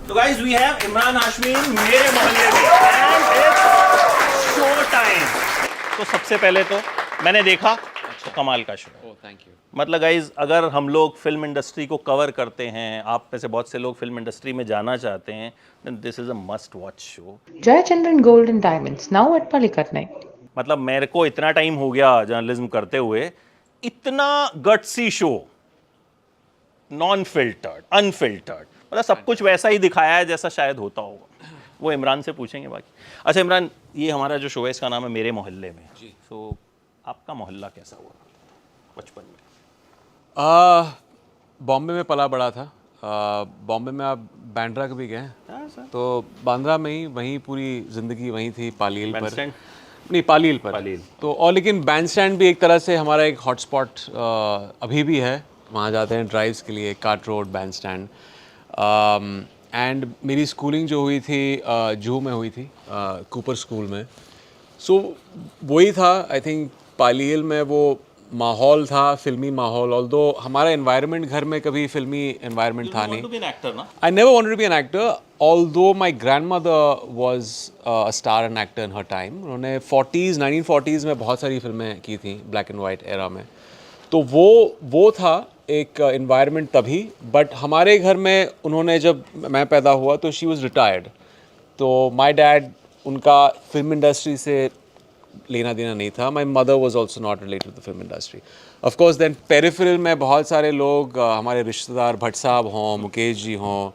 तो guys we have Imran Hashmi मेरे मोहल्ले में एंड इट्स शो टाइम। तो सबसे पहले तो मैंने देखा तो कमाल का शो। Oh thank you. मतलब गाइज अगर हम लोग फिल्म इंडस्ट्री को कवर करते हैं, आप में से बहुत से लोग फिल्म इंडस्ट्री में जाना चाहते हैं, then this is a must watch show. Jayachandran Gold and Diamonds, now at Palikatnai. मतलब मेरे को इतना टाइम हो गया जर्नलिज्म करते हुए, इतना gutsy show, non filtered, unfiltered, मतलब सब कुछ वैसा ही दिखाया है जैसा शायद होता होगा। वो इमरान से पूछेंगे बाकी। अच्छा इमरान, ये हमारा जो शो है इसका नाम है मेरे मोहल्ले में जी। तो आपका मोहल्ला कैसा हुआ बचपन में? बॉम्बे में पला बड़ा था। बॉम्बे में आप बांद्रा कभी गए? तो बांद्रा में ही वहीं पूरी ज़िंदगी वहीं थी, पालील पर। नहीं, पालील पर। पालील तो और लेकिन बैंड स्टैंड भी एक तरह से हमारा एक हॉटस्पॉट अभी भी है। वहाँ जाते हैं ड्राइव्स के लिए, काट रोड बैंड स्टैंड। एंड मेरी स्कूलिंग जो हुई थी जूहू में हुई थी, कूपर स्कूल में। सो वही था आई थिंक, पालील में वो माहौल था, फिल्मी माहौल। ऑल्दो हमारा एनवायरनमेंट घर में कभी फिल्मी एनवायरनमेंट था नहीं। I never wanted to be an actor, although my grandmother was a star and actor in her time. उन्होंने 1940s में बहुत सारी फिल्में की थी ब्लैक एंड वाइट एरा में। तो वो था एक एनवायरनमेंट तभी। बट हमारे घर में उन्होंने, जब मैं पैदा हुआ तो शी वाज रिटायर्ड। तो माय डैड, उनका फिल्म इंडस्ट्री से लेना देना नहीं था। My mother was also not related to the film industry. Of course then peripheral में बहुत सारे लोग, हमारे रिश्तेदार, भट्ट साहब हों, मुकेश जी हों,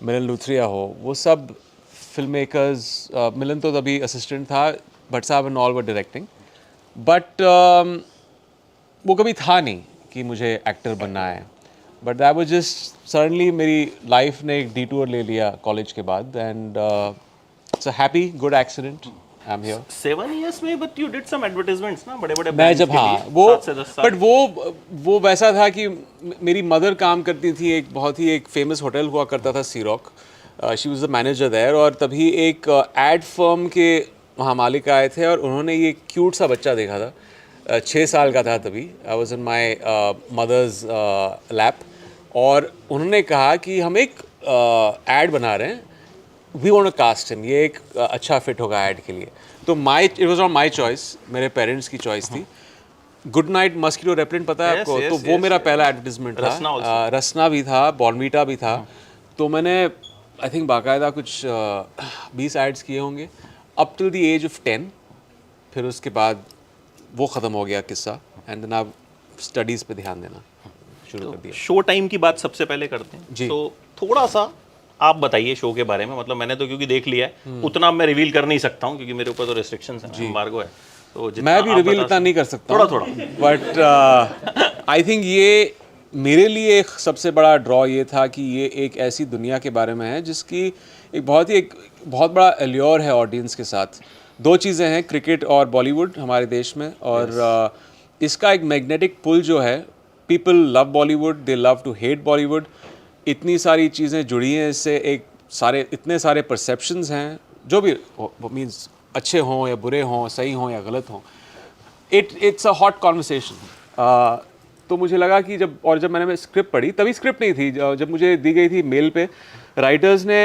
मिलन लूथरिया हो, वो सब फिल्म मेकर्स। मिलन तो तभी असिस्टेंट था, भट्ट साहब and all were directing. But वो कभी था नहीं कि मुझे एक्टर बनना है। But that was just suddenly मेरी लाइफ ने एक डिटूर ले लिया कॉलेज के बाद। And it's a happy good accident. I'm here. 7 years में, but you did some advertisements ना, बड़े-बड़े मैं जब, हाँ, वो 7 से 10 साल। बट वो वैसा था कि मेरी मदर काम करती थी एक बहुत ही एक फेमस होटल हुआ करता था, sea rock. She was the manager there. और तभी एक एड फर्म के वहाँ मालिक आए थे और उन्होंने ये क्यूट सा बच्चा देखा था। 6 साल का था तभी। I was in my mother's lap. और उन्होंने कहा कि हम एक एड बना रहे हैं, we want to cast him, ये एक अच्छा फिट होगा ऐड के लिए। तो it was not my choice, मेरे पेरेंट्स की चॉइस थी। गुड नाइट मस्किटो रेपेलेंट पता है आपको? तो वो मेरा पहला एडवर्टाइजमेंट था। रसना भी था, बॉर्नवीटा भी था। तो मैंने आई थिंक बाकायदा कुछ 20 एड्स किए होंगे up till the age of 10। फिर उसके बाद वो ख़त्म हो गया किस्सा। एंड देन आप स्टडीज़ पे ध्यान देना शुरू कर दिया। शो टाइम की बात सबसे पहले करते हैं जी। तो थोड़ा सा आप बताइए शो के बारे में। मतलब मैंने तो क्योंकि देख लिया है, उतना मैं रिवील कर नहीं सकता हूँ क्योंकि मेरे ऊपर तो रेस्ट्रिक्शंस हैं, एम्बार्गो है। तो मैं भी रिवील इतना नहीं कर सकता, थोड़ा। बट आई थिंक ये मेरे लिए एक सबसे बड़ा ड्रॉ ये था कि ये एक ऐसी दुनिया के बारे में है जिसकी एक बहुत बड़ा एल्योर है ऑडियंस के साथ। 2 चीज़ें हैं, क्रिकेट और बॉलीवुड हमारे देश में। और इसका एक मैग्नेटिक पुल जो है, people love Bollywood, they love to hate Bollywood. इतनी सारी चीज़ें जुड़ी हैं इससे, इतने सारे परसेप्शंस हैं, जो भी मीन्स अच्छे हों या बुरे हों, सही हों या गलत हों। It's a hot conversation. तो मुझे लगा कि जब मैंने स्क्रिप्ट पढ़ी, तभी स्क्रिप्ट नहीं थी, जब मुझे दी गई थी मेल पे, राइटर्स ने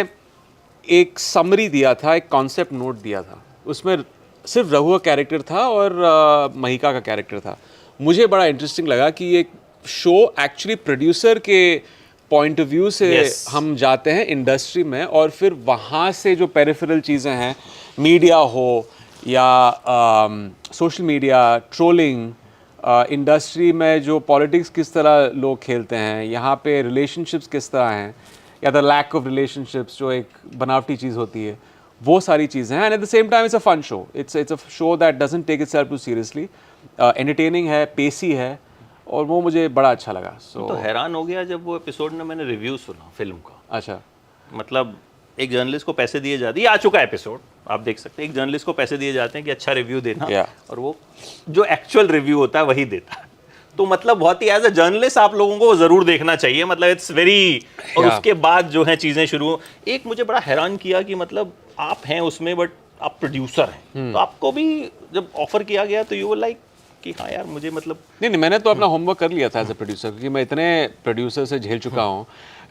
एक समरी दिया था, एक कॉन्सेप्ट नोट दिया था। उसमें सिर्फ रघु का कैरेक्टर था और महिका का कैरेक्टर था। मुझे बड़ा इंटरेस्टिंग लगा कि ये शो एक्चुअली प्रोड्यूसर के पॉइंट ऑफ व्यू से हम जाते हैं इंडस्ट्री में, और फिर वहाँ से जो पेरिफेरल चीज़ें हैं, मीडिया हो या सोशल मीडिया, ट्रोलिंग, इंडस्ट्री में जो पॉलिटिक्स किस तरह लोग खेलते हैं, यहाँ पे रिलेशनशिप्स किस तरह हैं, या द लैक ऑफ रिलेशनशिप्स जो एक बनावटी चीज़ होती है, वो सारी चीज़ें हैं। And at the same time it's a fun show. It's a show that doesn't take itself too seriously. Entertaining है, पेसी है, और वो मुझे बड़ा अच्छा लगा। तो हैरान हो गया जब वो एपिसोड में मैंने रिव्यू सुना फिल्म का। अच्छा, मतलब एक जर्नलिस्ट को पैसे दिए जाते हैं, ये आ चुका एपिसोड आप देख सकते हैं, एक जर्नलिस्ट को पैसे दिए जाते हैं कि अच्छा रिव्यू देना, और वो जो एक्चुअल रिव्यू होता है वही देता है। तो मतलब बहुत ही एज अ जर्नलिस्ट आप लोगों को ज़रूर देखना चाहिए, मतलब इट्स वेरी। और उसके बाद जो है चीज़ें शुरू, एक मुझे बड़ा हैरान किया कि मतलब आप हैं उसमें बट आप प्रोड्यूसर हैं। तो आपको भी जब ऑफर किया गया तो यू वर लाइक कि हाँ यार मुझे मतलब नहीं, मैंने तो अपना होमवर्क कर लिया था एज ए प्रोड्यूसर, क्योंकि मैं इतने प्रोड्यूसर से झेल चुका हूँ।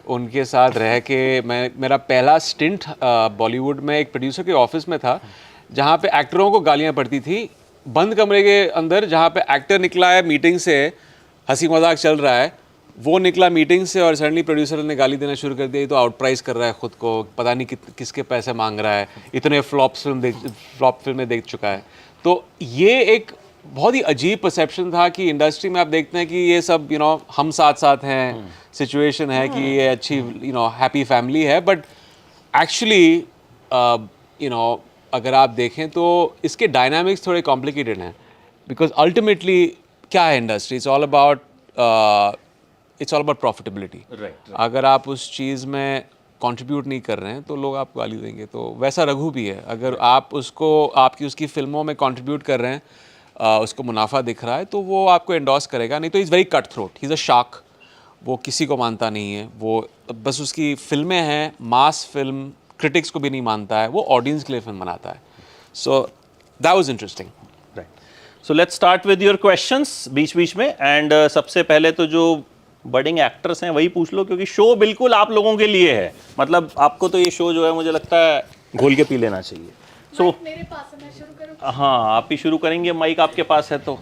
उनके साथ रह के मेरा पहला स्टिंट बॉलीवुड में एक प्रोड्यूसर के ऑफिस में था, जहाँ पे एक्टरों को गालियाँ पड़ती थी बंद कमरे के अंदर, जहाँ पे एक्टर निकला है मीटिंग से, हंसी मजाक चल रहा है, वो निकला मीटिंग से और सडनली प्रोड्यूसर ने गाली देना शुरू कर दिया, ये तो आउट प्राइस कर रहा है खुद को, पता नहीं किसके पैसे मांग रहा है, इतने फ्लॉप फिल्में देख चुका है। तो ये एक बहुत ही अजीब परसेप्शन था कि इंडस्ट्री में आप देखते हैं कि ये सब हम साथ साथ हैं, सिचुएशन है कि ये अच्छी हैप्पी फैमिली है, बट एक्चुअली अगर आप देखें तो इसके डायनामिक्स थोड़े कॉम्प्लिकेटेड हैं, बिकॉज अल्टीमेटली क्या है industry, it's all about profitability. अगर आप उस चीज़ में कंट्रीब्यूट नहीं कर रहे हैं तो लोग आपको गाली देंगे। तो वैसा रघु भी है, अगर आप उसकी फिल्मों में कंट्रीब्यूट कर रहे हैं, उसको मुनाफा दिख रहा है, तो वो आपको एंडोर्स करेगा, नहीं तो is very cut throat, he is a shark, वो किसी को मानता नहीं है, वो बस उसकी फिल्में हैं, मास फिल्म, क्रिटिक्स को भी नहीं मानता है, वो ऑडियंस के लिए फिल्म बनाता है। So that was interesting. Right, so let's start with your questions बीच बीच में, एंड सबसे पहले तो जो बडिंग एक्टर्स हैं वही पूछ लो, क्योंकि शो बिल्कुल आप लोगों के लिए है, मतलब आपको तो ये शो जो है मुझे लगता है घोल के पी लेना चाहिए। सो मेरे पास है, मैं शुरू करूं? हाँ, आप ही शुरू करेंगे, माइक आपके पास है तो।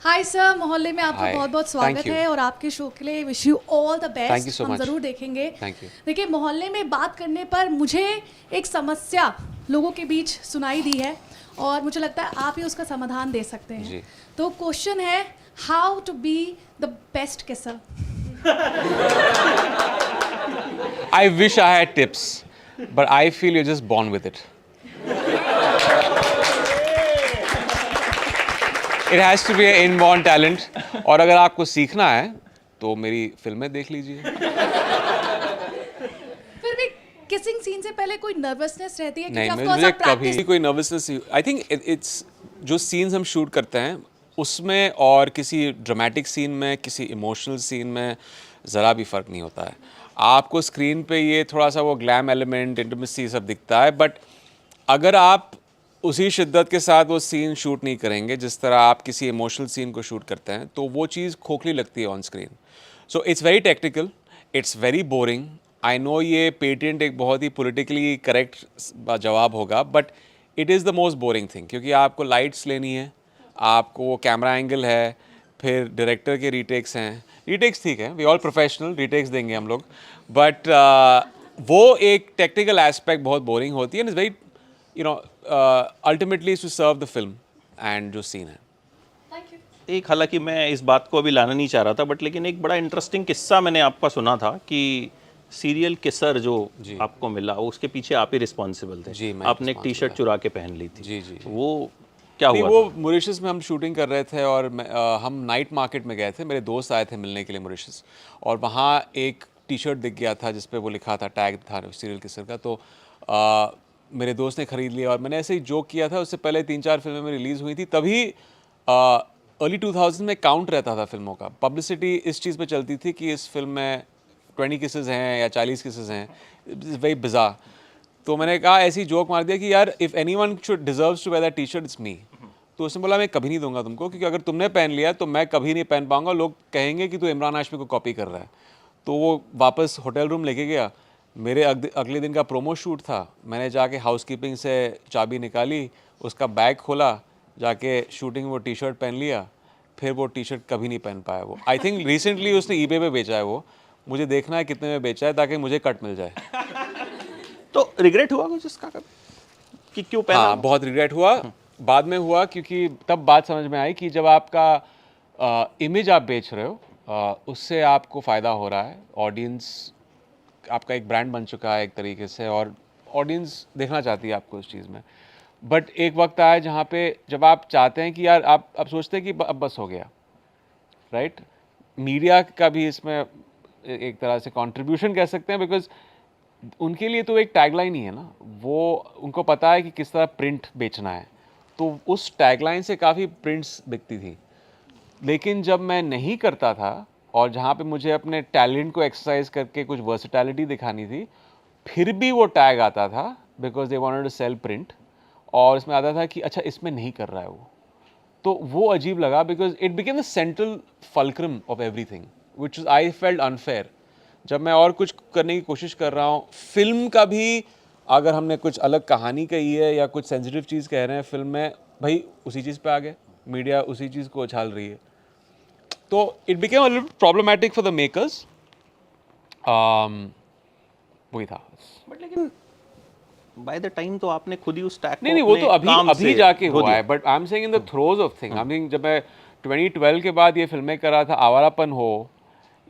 हाय सर, मोहल्ले में आपका Hi. बहुत बहुत Thank स्वागत you. है और आपके शो के लिए wish you all the best. Thank you so हम much. जरूर देखेंगे। Thank you. देखिए, मोहल्ले में बात करने पर मुझे एक समस्या लोगों के बीच सुनाई दी है और मुझे लगता है आप ही उसका समाधान दे सकते हैं। जी। तो क्वेश्चन है, how to be the best kisser? I wish I had tips, but I feel you're just born with it. It has to be an inborn talent. और अगर आपको सीखना है तो मेरी फिल्में देख लीजिए। फिर भी किसिंग सीन से पहले कोई नर्वसनेस रहती है? नहीं, क्योंकि of course मुझे आप practice- कभी कोई नर्वसनेस, आई थिंक इट्स जो सीन्स हम शूट करते हैं उसमें और किसी ड्रामेटिक सीन में, किसी इमोशनल सीन में ज़रा भी फ़र्क नहीं होता है। आपको स्क्रीन पे ये थोड़ा सा वो ग्लैम एलिमेंट, इंटिमेसी सब दिखता है, बट अगर आप उसी शिद्दत के साथ वो सीन शूट नहीं करेंगे जिस तरह आप किसी इमोशनल सीन को शूट करते हैं, तो वो चीज़ खोखली लगती है on screen. So it's very technical, it's very boring. I know ये पेटेंट एक बहुत ही पॉलिटिकली करेक्ट जवाब होगा, but it is the most boring thing, क्योंकि आपको लाइट्स लेनी है, आपको वो कैमरा एंगल है, फिर डायरेक्टर के रीटेक्स हैं। रीटेक्स ठीक है, वी ऑल प्रोफेशनल, रीटेक्स देंगे हम लोग, बट वो एक टेक्निकल एस्पेक्ट बहुत बोरिंग होती है, and is very ultimately to serve the film and जो सीन है। Thank you. एक, हालांकि मैं इस बात को अभी लाना नहीं चाह रहा था, बट लेकिन एक बड़ा इंटरेस्टिंग किस्सा मैंने आपका सुना था कि सीरियल किसर जो आपको मिला, वो उसके पीछे आप ही रिस्पॉन्सिबल थे। जी, मैं आपने एक टी शर्ट चुरा के पहन ली थी। जी, जी। वो क्या नहीं, हुआ वो था? मॉरिशस में हम शूटिंग कर रहे थे और हम नाइट मार्केट में गए थे, मेरे दोस्त आए थे मिलने के लिए मॉरिशस, और वहाँ एक टी शर्ट दिख गया था जिस पे वो लिखा था, टैग था सीरियल किसर का, तो मेरे दोस्त ने ख़रीद लिया और मैंने ऐसे ही जोक किया था। उससे पहले 3-4 फिल्में में रिलीज़ हुई थी, तभी अर्ली 2000 में काउंट रहता था फिल्मों का, पब्लिसिटी इस चीज़ पे चलती थी कि इस फिल्म में 20 किसेस हैं या 40 किसेस हैं, वेरी बिज़ार। तो मैंने कहा, ऐसी जोक मार दिया कि यार, if anyone should deserves to wear that T shirt, it's me. तो उसने बोला, मैं कभी नहीं दूंगा तुमको, क्योंकि अगर तुमने पहन लिया तो मैं कभी नहीं पहन पाऊंगा, लोग कहेंगे कि तू इमरान हाशमी को कॉपी कर रहा है। तो वो वापस होटल रूम लेके गया। मेरे अगले दिन का प्रोमो शूट था, मैंने जाके हाउसकीपिंग से चाबी निकाली, उसका बैग खोला, जाके शूटिंग वो टी शर्ट पहन लिया, फिर वो टी शर्ट कभी नहीं पहन पाया वो। आई थिंक रिसेंटली उसने ईबे पे बेचा है वो, मुझे देखना है कितने में बेचा है ताकि मुझे कट मिल जाए। तो रिग्रेट हुआ कुछ इसका कभी कि क्यों पहना? हाँ, बहुत रिग्रेट हुआ, बाद में हुआ, क्योंकि तब बात समझ में आई कि जब आपका इमेज आप बेच रहे हो, उससे आपको फ़ायदा हो रहा है, ऑडियंस आपका एक ब्रांड बन चुका है एक तरीके से, और ऑडियंस देखना चाहती है आपको उस चीज़ में। बट एक वक्त आया जहाँ पे जब आप चाहते हैं कि यार, आप सोचते हैं कि अब बस हो गया, राइट? मीडिया का भी इसमें एक तरह से कंट्रीब्यूशन कह सकते हैं, बिकॉज उनके लिए तो एक टैगलाइन ही है ना, वो उनको पता है कि किस तरह प्रिंट बेचना है, तो उस टैगलाइन से काफ़ी प्रिंट्स बिकती थी। लेकिन जब मैं नहीं करता था और जहाँ पे मुझे अपने टैलेंट को एक्सरसाइज करके कुछ वर्सेटैलिटी दिखानी थी, फिर भी वो टैग आता था, because they wanted to sell print, और इसमें आता था कि अच्छा, इसमें नहीं कर रहा है वो, तो वो अजीब लगा, because it became the central fulcrum of everything. which is I felt unfair. जब मैं और कुछ करने की कोशिश कर रहा हूँ, फिल्म का भी अगर हमने कुछ अलग कहानी कही है या कुछ सेंसिटिव चीज़ कह रहे हैं फिल्म में, भाई उसी चीज़ पे आ गए, मीडिया उसी चीज़ को उछाल रही है. तो it became a little problematic for the makers. वही था. बट लेकिन बाय द टाइम तो आपने खुद ही उस टैग नहीं वो तो अभी जाके हुआ है, but I am saying in the throws of thing. I mean जब मैं 2012 के बाद ये फिल्में कर रहा था, आवारापन हो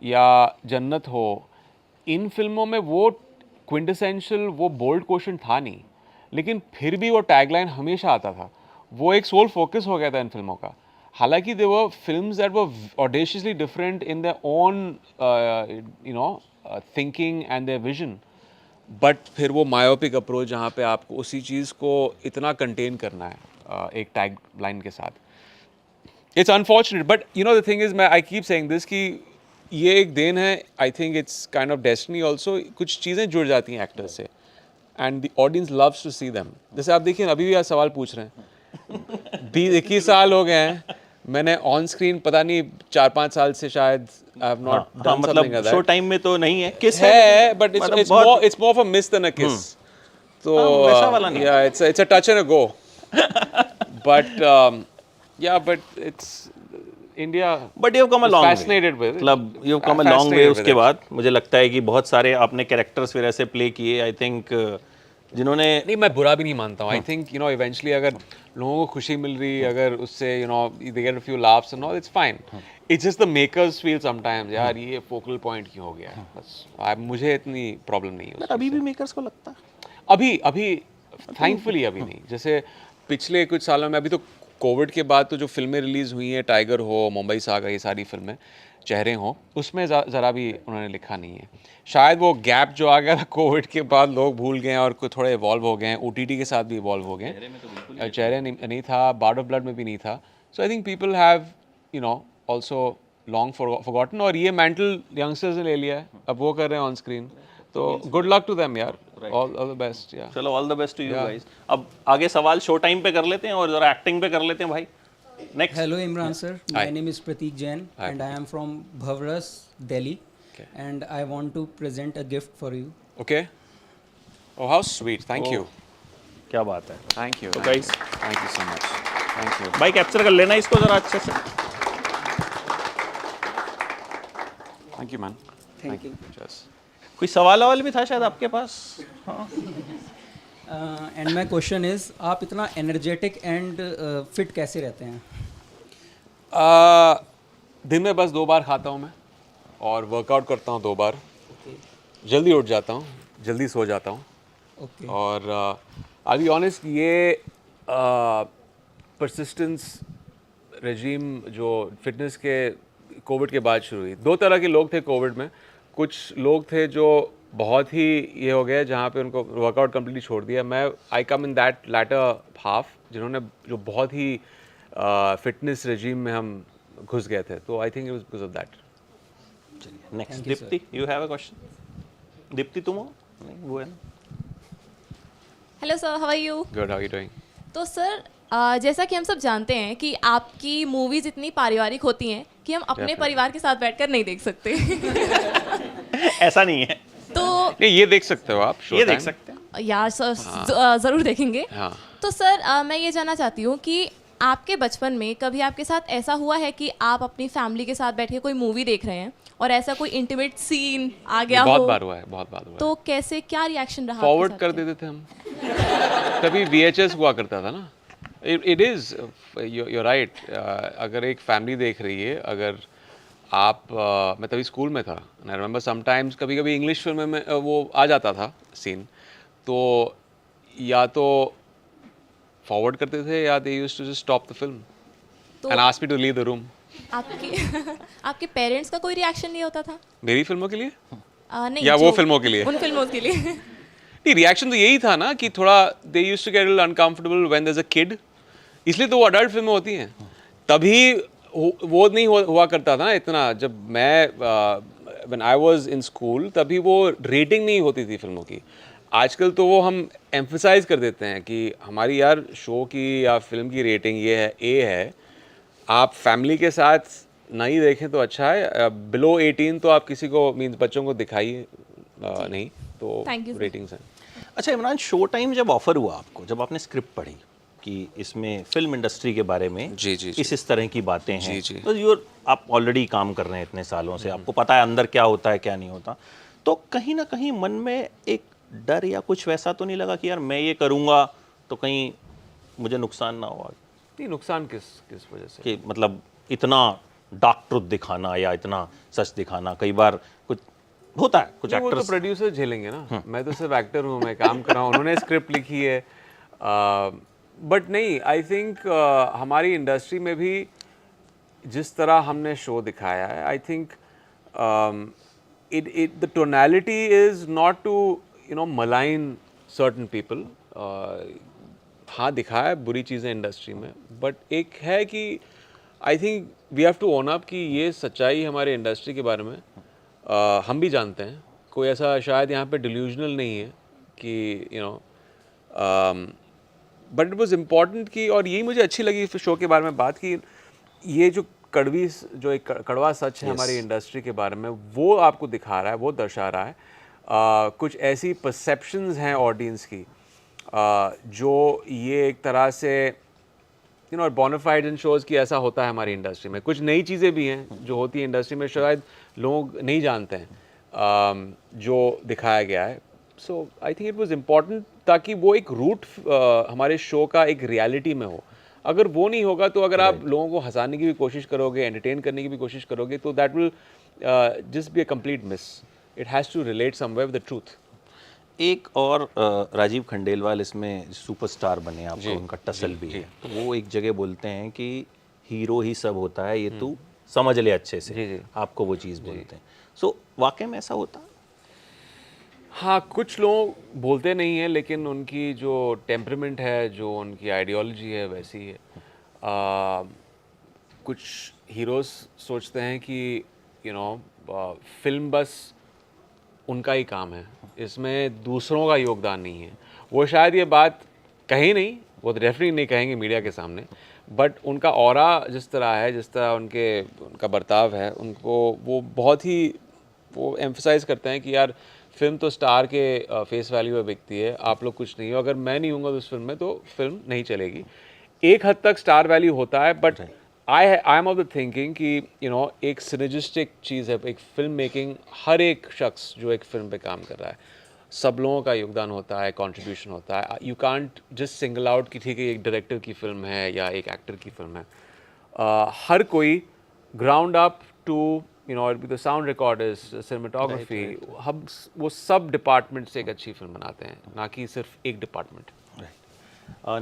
या जन्नत हो, इन फिल्मों में वो क्विंटेसेंशियल वो बोल्ड क्वेश्चन था नहीं, लेकिन फिर भी वो टैगलाइन हमेशा आता था. वो एक सोल फोकस हो गया था इन फिल्मों का. हालांकि they were films that were audaciously different in their own thinking and their vision, but फिर वो मायोपिक अप्रोच जहाँ पे आपको उसी चीज़ को इतना कंटेन करना है एक टैग लाइन के साथ. It's unfortunate, but you know the thing is, मैं आई कीप सेइंग दिस कि ये एक देन है. I think it's kind of destiny also. कुछ चीज़ें जुड़ जाती हैं एक्टर्स से and the audience loves to see them. जैसे आप देखिए अभी भी आप सवाल पूछ रहे हैं, 20-21 साल हो गए हैं, मैंने ऑन स्क्रीन पता नहीं 4-5 साल से शायद I have not done something like that. Show time में तो नहीं है, किस है, but it's more of a miss than a kiss. तो वैसा वाला नहीं. yeah, it's a touch and a go. But yeah, but it's India. But you come a long fascinated with it. मतलब you come a long way. Fascinated with उसके it. बाद मुझे लगता है कि बहुत सारे आपने कैरेक्टर्स फिर ऐसे प्ले किए, आई थिंक जिन्होंने नहीं, मैं बुरा भी नहीं मानता हूँ. I think you know eventually अगर लोगों को खुशी मिल रही, अगर उससे you know they get a few laughs and all, it's fine. It's just the makers feel sometimes यार ये फोकल पॉइंट क्यों हो गया. बस मुझे इतनी प्रॉब्लम नहीं है. अभी भी मेकर्स को लगता है अभी थैंकफुली अभी नहीं. जैसे पिछले कुछ सालों में, अभी तो कोविड के बाद तो जो फिल्में रिलीज़ हुई हैं, टाइगर हो, मुंबई सागा, ये सारी फिल्में, चेहरे हो, उसमें ज़रा भी उन्होंने लिखा नहीं है. शायद वो गैप जो आ गया था कोविड के बाद, लोग भूल गए हैं और कुछ थोड़े इवॉल्व हो गए हैं. OTT के साथ भी इवॉल्व हो गए हैं. चेहरे नहीं था, बार्ड ऑफ ब्लड में भी नहीं था. So I think people have you know also long forgotten, और ये मेंटल यंगस्टर्स ने ले लिया है, अब वो कर रहे हैं ऑन स्क्रीन. तो गुड लक टू देम यार, ऑल द बेस्ट. या चलो all the best to you guys. अब आगे सवाल शो टाइम पे कर लेते हैं और जरा एक्टिंग पे कर लेते हैं भाई. Next. Hello Imran sir, my Hi. name is Prateek Jain and I am from Bhavras, Delhi, and I want to present a gift for you. Okay. Oh how sweet, thank you. क्या बात है thank you guys. Thank you so much. Thank you. भाई, capture कर लेना इसको जरा अच्छे से. Thank you man. Thank you. कोई सवाल भी था शायद आपके पास. हाँ. And my question is, आप इतना energetic and fit कैसे रहते हैं? दिन में बस 2 बार खाता हूँ मैं, और वर्कआउट करता हूँ 2 बार. जल्दी उठ जाता हूँ, जल्दी सो जाता हूँ. Okay. और आई बी ऑनेस्ट, ये परसिस्टेंस रेजीम जो फिटनेस के कोविड के बाद शुरू हुई, 2 तरह के लोग थे कोविड में. कुछ लोग थे जो बहुत ही ये हो गए, जहाँ पे उनको वर्कआउट कम्प्लीटली छोड़ दिया. मैं आई कम इन दैट लैटर हाफ, जिन्होंने जो बहुत ही फिटनेस रेजीम में हम घुस गए थे. तो I think it was because of that. Next. Thank you, Deepti, you have a question. Deepti तुम हो? नहीं, वो है ना. Hello sir, how are you? Good, how are you doing? तो सर, जैसा कि हम सब जानते हैं कि आपकी मूवीज इतनी पारिवारिक होती हैं कि हम अपने Definitely. परिवार के साथ बैठकर नहीं देख सकते. ऐसा नहीं है. तो नहीं, ये देख सकते हो आप. ये देख सकते हैं. यार सर, ज़रूर देखेंगे. हाँ. तो सर, मैं ये जानना चाहती हूँ कि आपके बचपन में कभी आपके साथ ऐसा हुआ है कि आप अपनी फैमिली के साथ बैठ के कोई मूवी देख रहे हैं और ऐसा कोई इंटीमेट सीन आ गया बहुत हो? बार हुआ है, बहुत बार हुआ है. तो कैसे, क्या रिएक्शन रहा? फॉरवर्ड आपके कर साथ? देते थे हम. तभी VHS हुआ करता था ना. It is, you right. अगर एक फैमिली देख रही है, अगर आप मैं तभी स्कूल में था, आई रिमेंबर समटाइम्स कभी कभी इंग्लिश फिल्म में वो आ जाता था सीन, तो या तो फॉरवर्ड करते थे या they used to just stop the film and ask me to leave the room. आपके आपके पेरेंट्स का कोई रिएक्शन नहीं होता था? मेरी फिल्मों के लिए नहीं, या वो जो- फिल्मों के लिए? उन फिल्मों के लिए. नहीं, रिएक्शन तो यही था ना कि थोड़ा they used to get uncomfortable when there is a kid. इसलिए तो वो अडल्ट फिल्में होती हैं. तभी वो नहीं हुआ करता था ना इतना. जब मैं when I was in school, तभी वो रेटिंग नहीं होती थी फिल्मों की. आजकल तो वो हम एम्फसाइज कर देते हैं कि हमारी यार शो की या फिल्म की रेटिंग ये है, ए है. आप फैमिली के साथ नहीं देखें तो अच्छा है। बिलो 18 तो आप किसी को मीन्स बच्चों को दिखाइए नहीं, तो Thank you, sir. रेटिंग्स हैं। अच्छा इमरान, शो टाइम जब ऑफर हुआ आपको, जब आपने स्क्रिप्ट पढ़ी कि इसमें फिल्म इंडस्ट्री के बारे में जी, जी, जी। इस तरह की बातें हैं, जी, जी। तो आप ऑलरेडी काम कर रहे हैं इतने सालों से, आपको पता है अंदर क्या होता है क्या नहीं होता, तो कहीं ना कहीं मन में एक डर या कुछ वैसा तो नहीं लगा कि यार मैं ये करूँगा तो कहीं मुझे नुकसान ना हुआ? नहीं, नुकसान किस वजह से? कि मतलब इतना डार्क ट्रुथ दिखाना या इतना सच दिखाना, कई बार कुछ होता है, कुछ वो तो एक्टर्स प्रोड्यूसर झेलेंगे ना, मैं तो सिर्फ एक्टर हूँ, मैं काम कर रहा हूँ, उन्होंने स्क्रिप्ट लिखी है। बट नहीं, आई थिंक हमारी इंडस्ट्री में भी जिस तरह हमने शो दिखाया है, I think the tonality is not to malign certain people. हाँ, दिखाया है बुरी चीज़ें इंडस्ट्री में, बट एक है कि I think we have to own up कि ये सच्चाई हमारे इंडस्ट्री के बारे में हम भी जानते हैं। कोई ऐसा शायद यहाँ पे डिल्यूजनल नहीं है कि बट इट वाज इम्पॉर्टेंट कि, और यही मुझे अच्छी लगी इस शो के बारे में बात की, ये जो एक कड़वा सच है हमारी इंडस्ट्री के बारे में, वो आपको दिखा रहा है, वो दर्शा रहा है। कुछ ऐसी परसेप्शंस हैं ऑडियंस की जो ये एक तरह से बोनाफाइड इन शोज़ की ऐसा होता है हमारी इंडस्ट्री में। कुछ नई चीज़ें भी हैं जो होती हैं इंडस्ट्री में, शायद लोग नहीं जानते हैं जो दिखाया गया है। So I think it was important ताकि वो एक रूट हमारे शो का एक रियलिटी में हो। अगर वो नहीं होगा तो अगर आप लोगों को हंसाने की भी कोशिश करोगे, एंटरटेन करने की भी कोशिश करोगे, तो that will just be a complete miss. It has to relate somewhere with the truth. एक और राजीव खंडेलवाल इसमें सुपरस्टार बने, आपको उनका टसल भी है, तो वो एक जगह बोलते हैं कि हीरो ही सब होता है, ये तू समझ ले अच्छे से, आपको वो चीज़ बोलते हैं। सो वाकई में ऐसा होता है? हाँ, कुछ लोग बोलते नहीं हैं, लेकिन उनकी जो टेम्परामेंट है, जो उनकी आइडियोलॉजी है, वैसी है। कुछ हीरोज़ सोचते हैं कि फिल्म बस उनका ही काम है, इसमें दूसरों का योगदान नहीं है। वो शायद ये बात कहीं नहीं, वो डेफिनेटली नहीं कहेंगे मीडिया के सामने, बट उनका ऑरा जिस तरह है, जिस तरह उनका बर्ताव है, उनको वो बहुत ही वो एम्फसाइज़ करते हैं कि यार फिल्म तो स्टार के फेस वैल्यू पे बिकती है, आप लोग कुछ नहीं हो, अगर मैं नहीं हूँगा तो उस फिल्म में तो फिल्म नहीं चलेगी। एक हद तक स्टार वैल्यू होता है, but I am of the thinking कि एक सिनर्जिस्टिक चीज़ है, एक फिल्म मेकिंग। हर एक शख्स जो एक फिल्म पे काम कर रहा है, सब लोगों का योगदान होता है, कंट्रीब्यूशन होता है। You can't just single out कि ठीक है एक डायरेक्टर की फिल्म है या एक एक्टर की फिल्म है। हर कोई ground up to the sound recorders, cinematography, हम वो सब डिपार्टमेंट से एक अच्छी फिल्म बनाते हैं, ना कि सिर्फ एक department.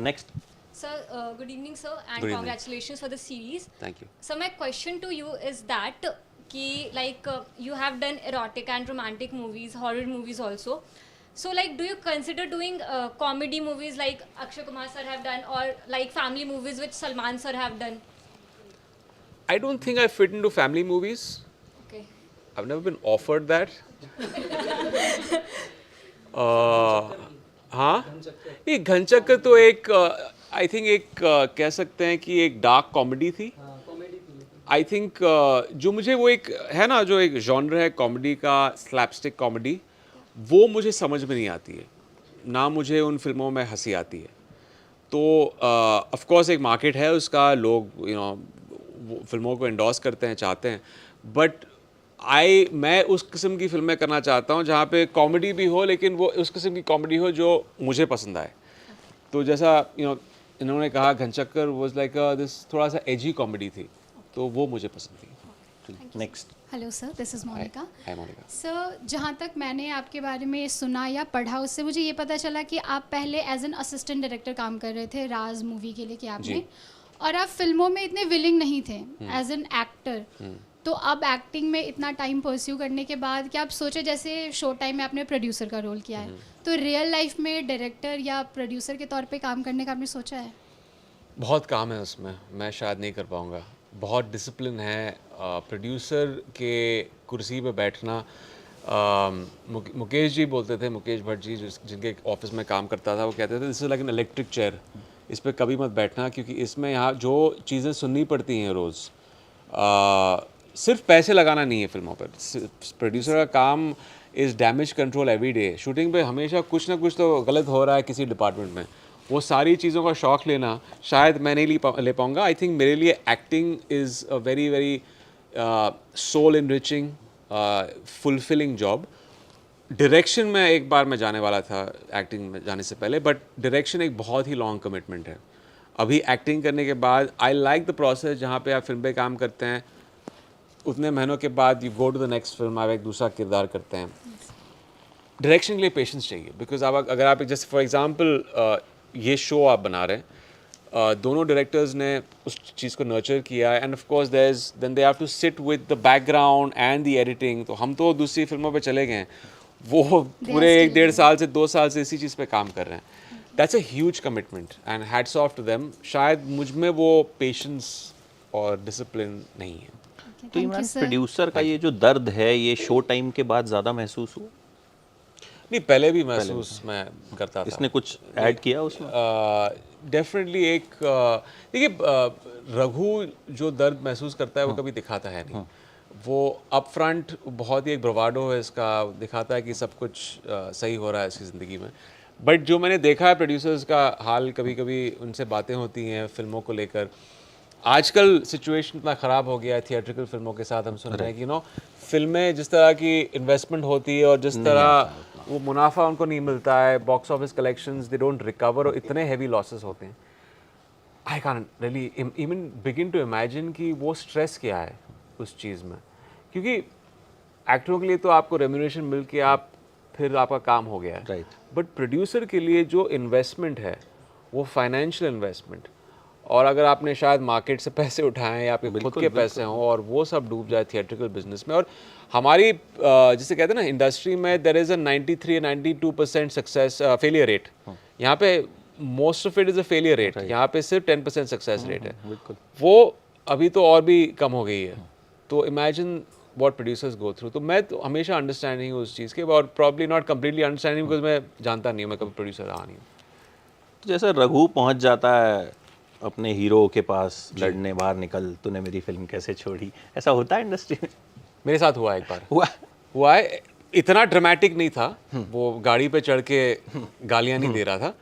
Next Sir, good evening, sir, and Good evening. congratulations for the series. Thank you. So my question to you is that ki like you have done erotic and romantic movies, horror movies also. So like, do you consider doing comedy movies like Akshay Kumar sir have done, or like family movies which Salman sir have done? I don't think I fit into family movies. Okay. I've never been offered that. हाँ, ये घनचक्कर तो एक I think एक कह सकते हैं कि एक डार्क कॉमेडी थी। आई थिंक जो मुझे वो एक है ना, जो एक जॉनर है कॉमेडी का, स्लैपस्टिक कॉमेडी, वो मुझे समझ में नहीं आती है, ना मुझे उन फिल्मों में हंसी आती है। तो ऑफ कोर्स एक मार्केट है उसका, लोग फिल्मों को एंडोर्स करते हैं, चाहते हैं, बट मैं उस किस्म की फिल्में करना चाहता हूँ जहाँ पे कॉमेडी भी हो, लेकिन वो उस किस्म की कॉमेडी हो जो मुझे पसंद आए। तो जैसा इन्होंने कहा, घनचक्कर वाज लाइक दिस थोड़ा सा एजी कॉमेडी थी, तो वो मुझे पसंद थी। Next hello sir, this is Monica. Hi Monica. Sir, जहाँ तक मैंने आपके बारे में सुना या पढ़ा, उससे मुझे ये पता चला कि आप पहले एज एन असिस्टेंट डायरेक्टर काम कर रहे थे राज मूवी के लिए कि आपने, और आप फिल्मों में इतने विलिंग नहीं थे एज एन एक्टर। तो अब एक्टिंग में इतना टाइम परस्यू करने के बाद क्या आप सोचे, जैसे शो टाइम में आपने प्रोड्यूसर का रोल किया है, तो रियल लाइफ में डायरेक्टर या प्रोड्यूसर के तौर पे काम करने का आपने सोचा है? बहुत काम है उसमें, मैं शायद नहीं कर पाऊँगा। बहुत डिसिप्लिन है प्रोड्यूसर के कुर्सी पे बैठना। मुकेश जी बोलते थे, मुकेश भट्ट जी जिनके ऑफिस में काम करता था, वो कहते थे this is like an electric chair, इस पर कभी मत बैठना, क्योंकि इसमें यहाँ जो चीज़ें सुननी पड़ती हैं रोज़, सिर्फ पैसे लगाना नहीं है फिल्मों पर। प्रोड्यूसर का काम is damage control every day. Shooting पे हमेशा कुछ ना कुछ तो गलत हो रहा है किसी डिपार्टमेंट में, वो सारी चीज़ों का शौक लेना शायद मैं नहीं ले पाऊँगा। आई थिंक मेरे लिए acting is a very very soul enriching fulfilling job. Direction में एक बार मैं जाने वाला था एक्टिंग में जाने से पहले, बट डायरेक्शन एक बहुत ही लॉन्ग कमिटमेंट है। अभी एक्टिंग करने के बाद आई लाइक द प्रोसेस, जहाँ पे आप फिल्म पे काम करते हैं उतने महीनों के बाद you go to the next film, आप एक दूसरा किरदार करते हैं। डायरेक्शन के लिए पेशेंस चाहिए, बिकॉज आप अगर आप जैसे फॉर एग्जांपल ये शो आप बना रहे हैं, दोनों डायरेक्टर्स ने उस चीज़ को नर्चर किया and of course then they have to sit with the background and the editing. तो हम तो दूसरी फिल्मों पे चले गए हैं, वो पूरे 1-1.5 साल से 2 साल से इसी चीज़ पे काम कर रहे हैं। That's a huge commitment and hats off to them. शायद मुझ में वो पेशेंस और डिसिप्लिन नहीं है। तो ईमान, प्रोड्यूसर का ये जो दर्द है ये शो टाइम के बाद ज़्यादा महसूस हुआ? नहीं, पहले भी महसूस मैं करता था। इसने कुछ ऐड किया उसमें? डेफिनेटली एक देखिए, रघु जो दर्द महसूस करता है वो कभी दिखाता है नहीं। वो अप फ्रंट बहुत ही एक ब्रवाडो है इसका, दिखाता है कि सब कुछ सही हो रहा है इसकी ज़िंदगी में। बट जो मैंने देखा है प्रोड्यूसर्स का हाल, कभी कभी उनसे बातें होती हैं फिल्मों को लेकर। आजकल सिचुएशन इतना ख़राब हो गया है थिएट्रिकल फिल्मों के साथ, हम सुन रहे हैं कि फिल्में जिस तरह की इन्वेस्टमेंट होती है और जिस तरह वो मुनाफा उनको नहीं मिलता है, box office collections they don't recover और इतने हैवी लॉसेस होते हैं। I can really even begin to imagine कि वो स्ट्रेस क्या है उस चीज़ में, क्योंकि एक्टरों के लिए तो आपको रेम्यूनरेशन मिल के आप फिर आपका काम हो गया है, राइट। बट प्रोड्यूसर के लिए जो इन्वेस्टमेंट है वो फाइनेंशियल इन्वेस्टमेंट, और अगर आपने शायद मार्केट से पैसे उठाए हैं या आपके खुद के पैसे हों और वो सब डूब जाए थिएट्रिकल बिजनेस में। और हमारी जिसे कहते हैं ना इंडस्ट्री में, there is a 93-92% success failure rate. यहाँ पे most of it is a failure rate, यहाँ पे सिर्फ 10% सक्सेस रेट है। वो अभी तो और भी कम हो गई है। तो imagine what producers go through. तो मैं तो हमेशा अंडरस्टैंडिंग हूँ उस चीज़ के, और probably not completely understanding because मैं जानता नहीं हूँ, मैं कभी प्रोड्यूसर रहा नहीं हूँ। तो जैसा रघु पहुंच जाता है अपने हीरो के पास लड़ने, बाहर निकल, तूने मेरी फिल्म कैसे छोड़ी, ऐसा होता है इंडस्ट्री में? मेरे साथ हुआ एक बार। हुआ है, इतना ड्रामेटिक नहीं था, वो गाड़ी पे चढ़ के गालियाँ नहीं दे रहा था,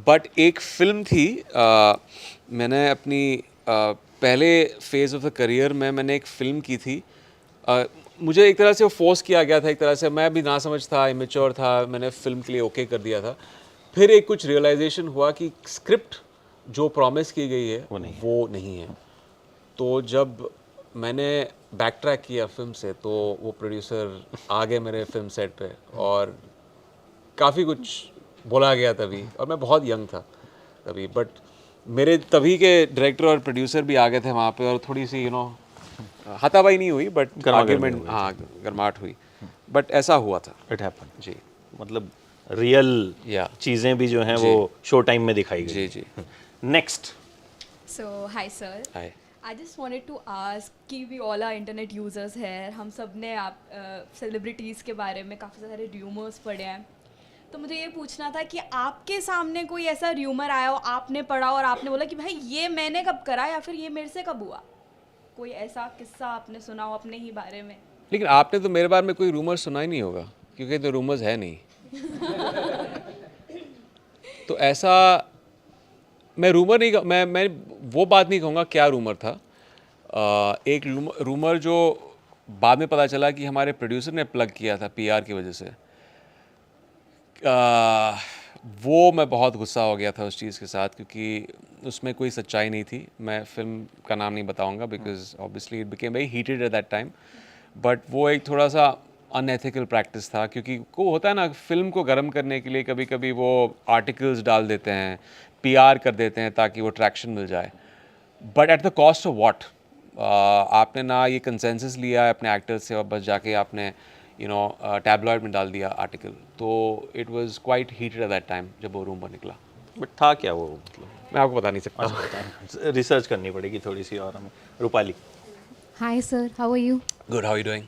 बट एक फिल्म थी, मैंने अपनी पहले फेज़ ऑफ द करियर में मैंने एक फ़िल्म की थी। मुझे एक तरह से वो फोर्स किया गया था, एक तरह से मैं भी ना समझ था, इमेच्योर था, मैंने फ़िल्म के लिए ओके कर दिया था। फिर एक कुछ रियलाइजेशन हुआ कि स्क्रिप्ट जो प्रॉमिस की गई है वो नहीं है। तो जब मैंने बैक ट्रैक किया फिल्म से, तो वो प्रोड्यूसर आ गए मेरे फिल्म सेट पे और काफ़ी कुछ बोला गया तभी, और मैं बहुत यंग था तभी, बट मेरे तभी के डायरेक्टर और प्रोड्यूसर भी आ गए थे वहाँ पे, और थोड़ी सी हाथापाई नहीं हुई, बट आर्ग्यूमेंट, हाँ, गर्माहट हुई, बट ऐसा हुआ था। It happen. जी, मतलब रियल चीज़ें भी जो हैं वो शो टाइम में दिखाई गई। जी जी। Next. So, hi sir. Hi. I just wanted to ask कि we all are internet users हैं, हम सब ने आप सेलिब्रिटीज़ के बारे में काफ़ी सारे र्यूमर्स पढ़े हैं, तो मुझे ये पूछना था कि आपके सामने कोई ऐसा र्यूमर आया हो, आपने पढ़ा और आपने बोला कि भाई ये मैंने कब करा, या फिर ये मेरे से कब हुआ? कोई ऐसा किस्सा आपने सुना हो अपने ही बारे में? लेकिन आपने तो मेरे बारे में कोई रूमर सुना ही नहीं होगा, क्योंकि तो रूमर्स है नहीं। तो ऐसा मैं रूमर नहीं, मैं वो बात नहीं कहूँगा क्या रूमर था। एक रूमर जो बाद में पता चला कि हमारे प्रोड्यूसर ने प्लग किया था पीआर की वजह से, वो मैं बहुत गुस्सा हो गया था उस चीज़ के साथ, क्योंकि उसमें कोई सच्चाई नहीं थी। मैं फिल्म का नाम नहीं बताऊंगा because obviously it became very heated at that time, but वो एक थोड़ा सा अनएथिकल प्रैक्टिस था, क्योंकि को होता है ना, फिल्म को गर्म करने के लिए कभी कभी वो आर्टिकल्स डाल देते हैं, पीआर कर देते हैं ताकि वो ट्रैक्शन मिल जाए, but at the cost of what? आपने ना ये कंसेंसस लिया है अपने एक्टर्स से और बस जाके आपने टैबलॉइड में डाल दिया आर्टिकल। तो it was quite heated at that time जब वो रूम पर निकला। बट था क्या वो? मतलब मैं आपको बता नहीं सकता, रिसर्च करनी पड़ेगी थोड़ी सी और हमें। Rupali. Hi sir, how are you? Good, how are you doing?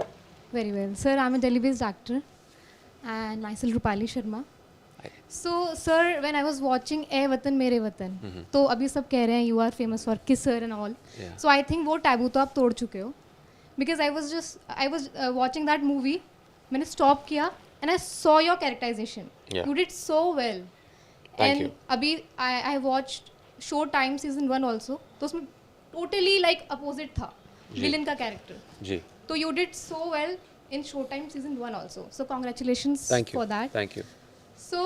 Very well. Sir, I'm a Delhi-based actor and myself Rupali Sharma. So, sir, when I was watching ए वतन मेरे वतन, तो अभी सब कह रहे हैं you are famous for kisser and all. Yeah. So I think वो टैबू तो आप तोड़ चुके हो. Because I was watching that movie, मैंने stop किया and I saw your characterization. Yeah. You did so well. Thank and you. अभी I watched Showtime season 1 also. तो उसमें totally like opposite था villain का character. जी, तो you did so well in Showtime season 1 also. So congratulations thank you, for that. thank you. So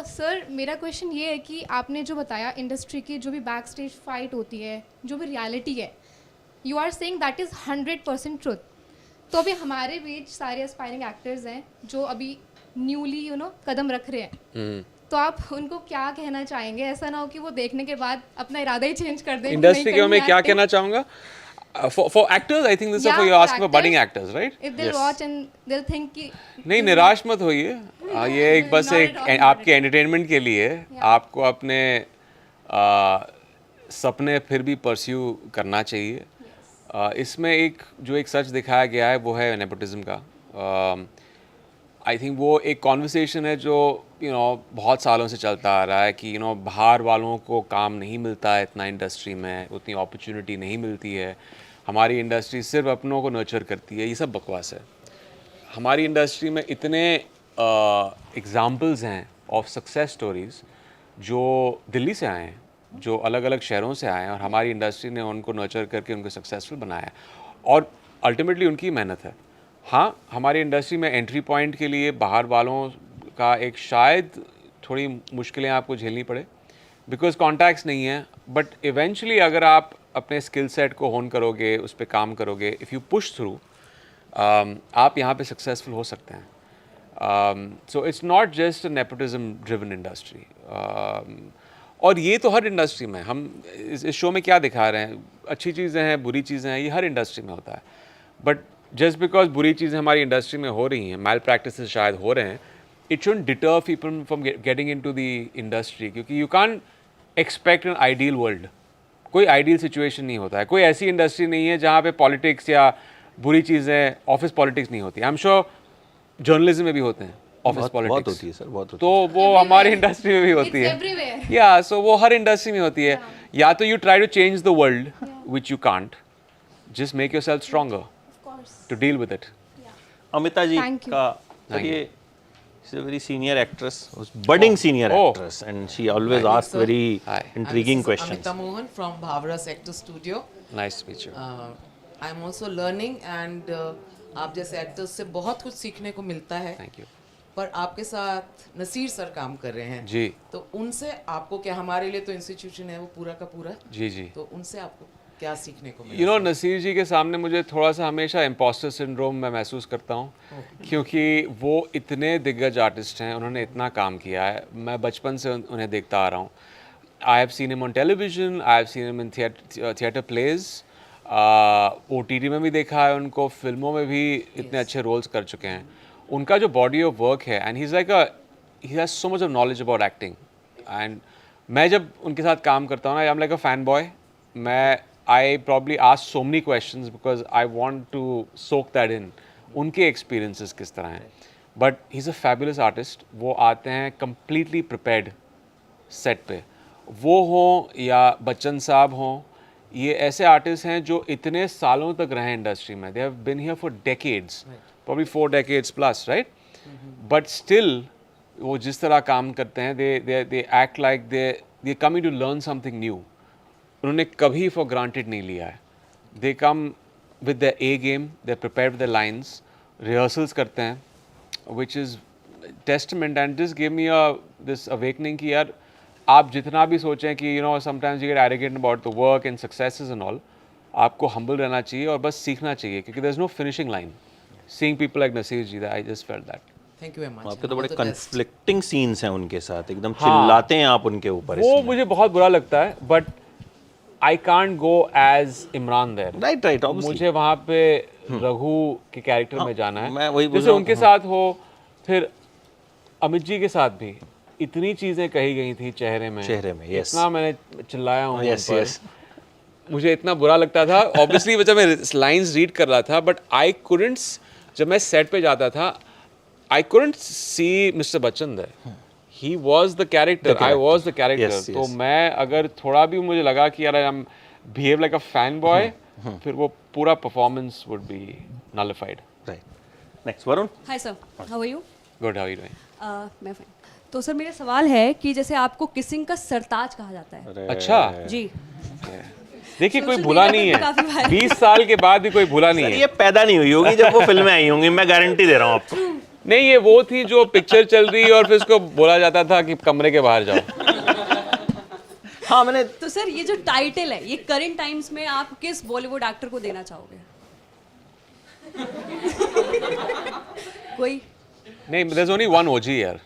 sir मेरा question ये है कि आपने जो बताया इंडस्ट्री की जो भी बैक स्टेज फाइट होती है, जो भी रियलिटी है, you are saying that is 100% truth. तो अभी हमारे बीच सारे एस्पायरिंग एक्टर्स हैं जो अभी न्यूली कदम रख रहे हैं, तो आप उनको क्या कहना चाहेंगे? ऐसा ना हो कि वो देखने के बाद अपना इरादा ही चेंज कर दें. इंडस्ट्री के मैं क्या कहना चाहूँगा? For actors, I think this is for you asking for budding actors, right? If they'll watch and they'll think कि नहीं, निराश मत होइए. ये एक बस Not एक at all, आपके एंटरटेनमेंट के लिए आपको अपने सपने फिर भी परस्यू करना चाहिए. इसमें एक सच दिखाया गया है वो है नेपोटिज्म का. आई थिंक वो एक कॉन्वर्सेशन है जो बहुत सालों से चलता आ रहा है कि बाहर वालों को काम नहीं मिलता है इतना इंडस्ट्री में, उतनी अपॉर्चुनिटी नहीं मिलती है, हमारी इंडस्ट्री सिर्फ अपनों को नर्चर करती है. ये सब बकवास है. हमारी इंडस्ट्री में इतने एग्जाम्पल्स हैं ऑफ सक्सेस स्टोरीज़ जो दिल्ली से आए हैं, जो अलग अलग शहरों से आए हैं, और हमारी इंडस्ट्री ने उनको नर्चर करके उनको सक्सेसफुल बनाया है, और अल्टीमेटली उनकी मेहनत है. हाँ, हमारी इंडस्ट्री में एंट्री पॉइंट के लिए बाहर वालों का एक शायद थोड़ी मुश्किलें आपको झेलनी पड़े बिकॉज कॉन्टैक्ट्स नहीं है, बट इवेंचुअली अगर आप अपने स्किल सेट को होन करोगे, उस पर काम करोगे, इफ़ यू पुश थ्रू, आप यहाँ पे सक्सेसफुल हो सकते हैं. So it's not just a nepotism driven industry. और ये तो हर इंडस्ट्री में, हम इस शो में क्या दिखा रहे हैं, अच्छी चीज़ें हैं, बुरी चीज़ें हैं, ये हर इंडस्ट्री में होता है. बट जस्ट बिकॉज बुरी चीज़ें हमारी इंडस्ट्री में हो रही हैं, मैल प्रैक्टिसेस शायद हो रहे हैं, it shouldn't deter people from getting into the industry, क्योंकि you can't expect an ideal world. कोई आइडियल सिचुएशन नहीं होता है. कोई ऐसी इंडस्ट्री नहीं है जहाँ पे पॉलिटिक्स या बुरी चीज़ें, ऑफिस पॉलिटिक्स नहीं होती. आई एम श्योर जर्नलिज्म में भी होते हैं ऑफिस पॉलिटिक्स. बहुत होती है सर, बहुत होती तो वो हमारी इंडस्ट्री में भी होती है. या सो वो हर इंडस्ट्री में होती है. या तो you try to change the world which you can't, just make yourself stronger to deal with it. Amita ji Thank you. का ये she's a very senior actress, budding senior actress, and she always asks very intriguing questions. Amita Mohan from Bhavras Actor Studio. Nice to meet you. I am also learning and आप जैसे actors से बहुत कुछ सीखने को मिलता है. Thank you. पर आपके साथ नसीर सर काम कर रहे हैं जी. तो उनसे आपको क्या, हमारे लिए तो इंस्टीट्यूशन है वो पूरा का पूरा, जी जी, तो उनसे आपको क्या सीखने को मिला? यू नो नसीर जी के सामने मुझे थोड़ा सा हमेशा इम्पोस्टर सिंड्रोम मैं महसूस करता हूँ, क्योंकि वो इतने दिग्गज आर्टिस्ट हैं, उन्होंने इतना काम किया है. मैं बचपन से उन्हें देखता आ रहा हूँ. I have seen him on television, I have seen him in theatre plays, OTT में भी देखा है उनको, फिल्मों में भी इतने अच्छे रोल्स कर चुके हैं. उनका जो बॉडी ऑफ वर्क है, and he is like he has so much of knowledge about acting. And मैं जब उनके साथ काम करता हूँ ना, I am like a fan boy. I probably ask so many questions because I want to soak that in. उनके experiences किस तरह हैं. But he's a fabulous artist. वो आते हैं completely prepared set पे. वो हों या बच्चन साहब हों, ये ऐसे आर्टिस्ट हैं जो इतने सालों तक रहे इंडस्ट्री में. They have been here for decades, probably 4 decades plus, right? But still, वो जिस तरह काम करते हैं, they act like they're coming to learn something new. उन्होंने कभी फॉर ग्रांटेड नहीं लिया है. They come with the A game, they prepare with the lines, rehearsals करते हैं, which is testament. And this give me this awakening कि यार आप जितना भी सोचें कि sometimes you get arrogant about the work and successes and all, आपको हम्बल रहना चाहिए और बस सीखना चाहिए, क्योंकि there is no finishing line. Seeing people like Naseer ji, I just felt that. Thank you very much. आपके तो बड़े कन्फ्लिक्टिंग सीन्स हैं उनके साथ, एकदम चिल्लाते हैं आप उनके ऊपर. वो मुझे बहुत बुरा लगता है, but I can't go as Imran there. Right, obviously. मुझे वहाँ पे रघु के कैरेक्टर में जाना है. मैं वही जैसे उनके साथ हो, फिर अमित जी के साथ भी इतनी चीज़ें कही गई थी चेहरे में, yes. इतना मैंने चिल्लाया हूँ. yes. मुझे इतना बुरा लगता था. Obviously जब मैं लाइन्स रीड कर रहा था, but I couldn't, जब मैं सेट पे जाता था, I couldn't see Mr. Bachchan there. He was the character, I was the character. Yes, तो yes. मैं अगर थोड़ा भी मुझे लगा कि यार I am behave like a fan boy, फिर वो पूरा performance would be nullified. Right. Next Varun. Hi sir, how are you? Good, how are you doing? मैं फाइन. तो सर मेरा सवाल है कि जैसे आपको किसिंग का सरताज कहा जाता है. अच्छा जी. देखिए कोई Social भूला media नहीं पे भी काफी है, viral 20 साल के बाद भी कोई भूला नहीं है. ये पैदा नहीं हुई होगी जब वो फिल्में आई होंगी, मैं गारंटी दे रहा हूँ आपको. नहीं, ये वो थी जो पिक्चर चल रही और फिर उसको बोला जाता था कि कमरे के बाहर जाओ. हाँ मैंने. तो सर ये जो टाइटल है ये करंट टाइम्स में आप किस बॉलीवुड एक्टर को देना चाहोगे? कोई नहीं, there's only one OG यार.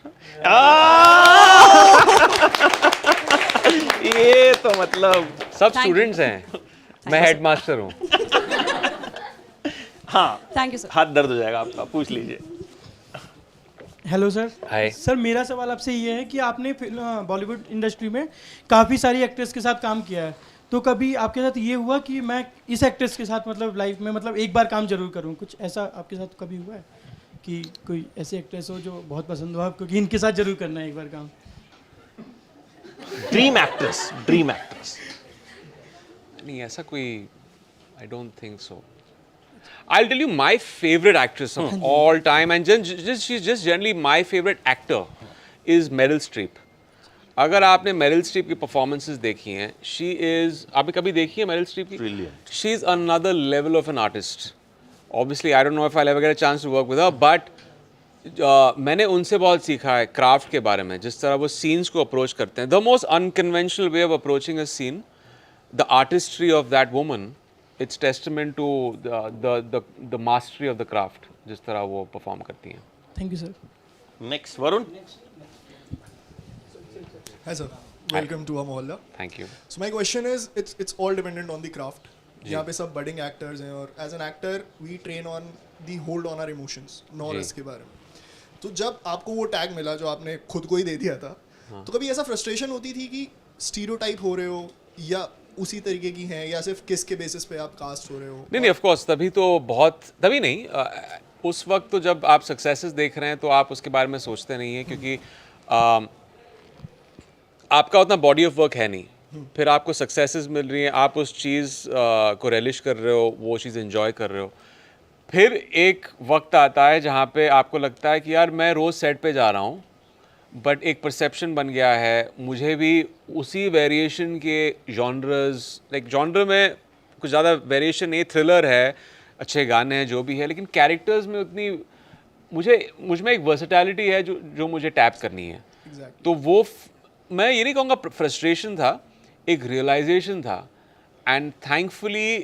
ये तो मतलब सब स्टूडेंट्स हैं, मैं हेडमास्टर हूँ. हाँ. Thank you sir. हाथ दर्द हो जाएगा आपका, पूछ लीजिए. Hello sir. हाय सर मेरा सवाल आपसे ये है कि आपने बॉलीवुड इंडस्ट्री में काफ़ी सारी एक्ट्रेस के साथ काम किया है, तो कभी आपके साथ ये हुआ कि मैं इस एक्ट्रेस के साथ मतलब लाइफ में मतलब एक बार काम जरूर करूँ, कुछ ऐसा आपके साथ कभी हुआ है कि कोई ऐसी एक्ट्रेस हो जो बहुत पसंद हो आपको कि इनके साथ जरूर करना है एक बार काम? Dream actress, dream actress. नहीं, ऐसा कोई, I don't think so. I'll tell you my favorite actress of all time, and she's just generally my favorite actor is Meryl Streep. अगर आपने मेरिल स्ट्रीप की परफॉर्मेंसेस देखी हैं, शी इज, आपने कभी देखी है मेरिल स्ट्रीप की? Brilliant. She is another level of an artist. Obviously I don't know if I ever get a chance to work with her, but मैंने उनसे बहुत सीखा है क्राफ्ट के बारे में, जिस तरह वो सीन्स को अप्रोच करते हैं. The most unconventional way of approaching a scene, the artistry of that woman, it's testament to the mastery of the craft, जिस तरह वो परफॉर्म करती हैं. Thank you sir. Next Varun. Hi sir, welcome to our mohalla. Thank you. So my question is, it's all dependent on the craft. यहाँ पे सब budding actors हैं और as an actor we train on the hold on our emotions, knowledge के बारे में. तो जब आपको वो टैग मिला जो आपने खुद को ही दे दिया था, तो कभी ऐसा फ्रस्ट्रेशन होती थी कि स्टीरियोटाइप हो रहे हो या उसी तरीके की हैं या सिर्फ किस के बेसिस पे आप कास्ट हो रहे हो? नहीं, ऑफ कोर्स तभी तो बहुत, तभी नहीं, उस वक्त तो जब आप सक्सेसेस देख रहे हैं तो आप उसके बारे में सोचते नहीं हैं, क्योंकि आपका उतना बॉडी ऑफ वर्क है नहीं. फिर आपको सक्सेसेस मिल रही हैं, आप उस चीज़ को रेलिश कर रहे हो, वो चीज़ एंजॉय कर रहे हो. फिर एक वक्त आता है जहाँ पे आपको लगता है कि यार मैं रोज़ सेट पे जा रहा हूँ, बट एक परसेप्शन बन गया है, मुझे भी उसी वेरिएशन के जॉनर्स, लाइक जॉनर में कुछ ज़्यादा वेरिएशन नहीं, थ्रिलर है, अच्छे गाने हैं, जो भी है, लेकिन कैरेक्टर्स में उतनी मुझ में एक वर्सेटैलिटी है जो मुझे टैप करनी है. तो वो मैं ये नहीं कहूँगा फ्रस्ट्रेशन था, एक रियलाइजेशन था. And thankfully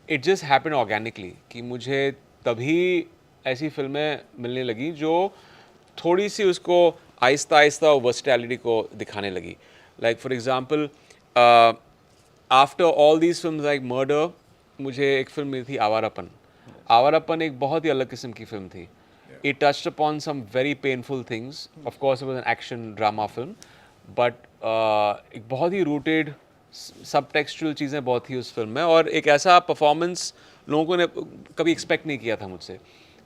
it just happened organically कि मुझे तभी ऐसी फिल्में मिलने लगी जो थोड़ी सी उसको आहिस्ता आहिस्ता वर्सेटैलिटी को दिखाने लगी. Like for example after all these films like murder, मुझे एक फिल्म मिली थी आवारापन. आवारापन एक बहुत ही अलग किस्म की फिल्म थी. It touched upon some very painful things. Of course, it was an action drama film, but एक बहुत ही rooted, subtextual चीज़ें बहुत थी उस फिल्म में, और एक ऐसा परफॉर्मेंस लोगों ने कभी एक्सपेक्ट नहीं किया था मुझसे.